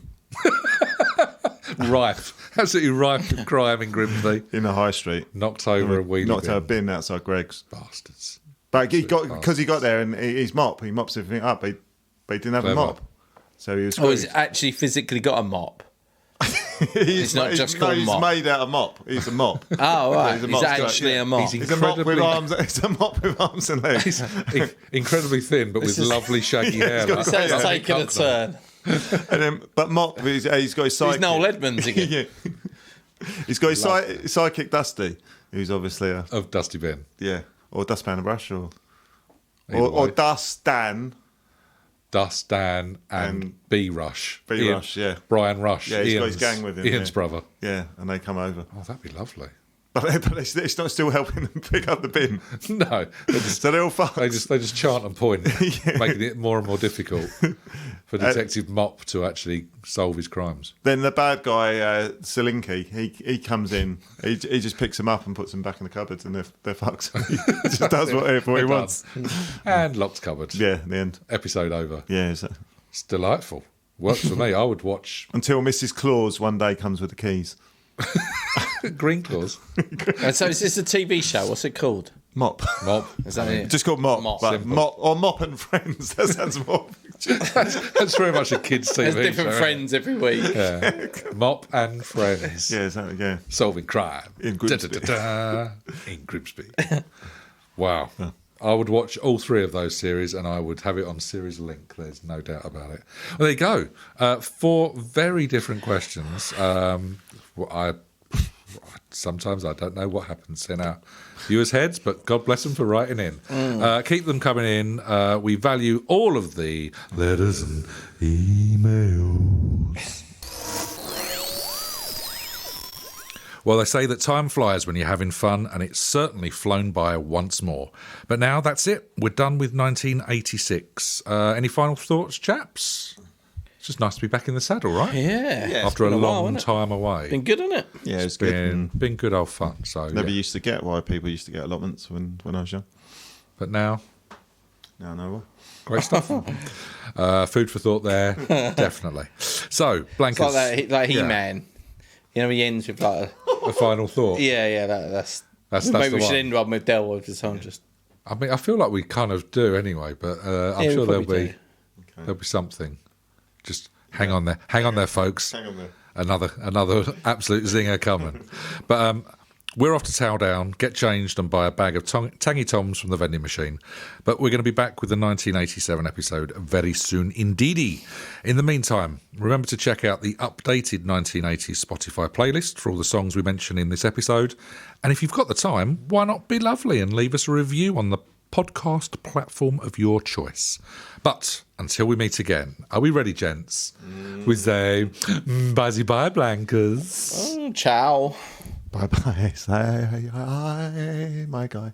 Rife, absolutely rife with crime in Grimsby. In the high street. Knocked over a wheelie Knocked bin. over a bin outside Greg's. Bastards. But he got there and he mops everything up, but he didn't have a mop. So he was he's actually physically got a mop. It's not just called mop. He's made out of mop. He's a mop. Oh, right. He's actually a mop. He's a mop with arms. It's a mop with arms and legs. He's incredibly thin, but with lovely shaggy hair. It sounds taking a turn. And then, but Mop, he's got his sidekick. He's Noel Edmonds again. He's got his sidekick Dusty, who's obviously of Dusty Bin. Yeah, or Dustpan and Brush, or Dust Dan. Dust, Dan, and B Rush. Rush, yeah. Brian Rush. Yeah, he's got his gang with him. Ian's brother. Yeah, and they come over. Oh, that'd be lovely. But it's not still helping them pick up the bin. No. So they're all fucked. They just chant and point, making it more and more difficult for Detective Mop to actually solve his crimes. Then the bad guy, Selinki, he comes in. He just picks them up and puts them back in the cupboards, and they're fucked. He just does whatever he wants. And locked cupboard. Yeah, in the end. Episode over. Yeah, it's delightful. Works for me. I would watch. Until Mrs. Claus one day comes with the keys. Green Claws. And so is this a TV show? What's it called? Mop. Is that it? Just called Mop. But Mop and Friends. That sounds more. That's very much a kids' TV There's different friends every week. Yeah. Mop and Friends. Yeah, exactly. Yeah. Solving crime in Grimsby. In Grimsby. Wow. Yeah. I would watch all 3 of those series, and I would have it on Series Link. There's no doubt about it. Well, there you go. 4 very different questions. Sometimes I don't know what happens in our viewers' heads, but God bless them for writing in. Keep them coming in. We value all of the letters and emails. Well, they say that time flies when you're having fun, and it's certainly flown by once more. But now that's it. We're done with 1986. Any final thoughts, chaps? It's just nice to be back in the saddle, right? Yeah. After a long time away. Been good, hasn't it? Yeah, it's good. Been good old fun. So never used to get why people used to get allotments when I was young. But now I know what. Great stuff. Food for thought there, definitely. So, Blankers. It's like He-Man. You know, he ends with like a final thought. Yeah, that's maybe we should end one with Del with the song. Just. I mean, I feel like we kind of do anyway, but I'm sure there'll be something. Just hang on there, folks. Hang on there. Another absolute zinger coming. But we're off to Towdown, get changed and buy a bag of Tangy Toms from the vending machine. But we're going to be back with the 1987 episode very soon indeedy. In the meantime, remember to check out the updated 1980s Spotify playlist for all the songs we mention in this episode. And if you've got the time, why not be lovely and leave us a review on the podcast platform of your choice. But until we meet again, are we ready, gents? We say, bye, Blankers. Ciao. Bye-bye. Say hi, my guy.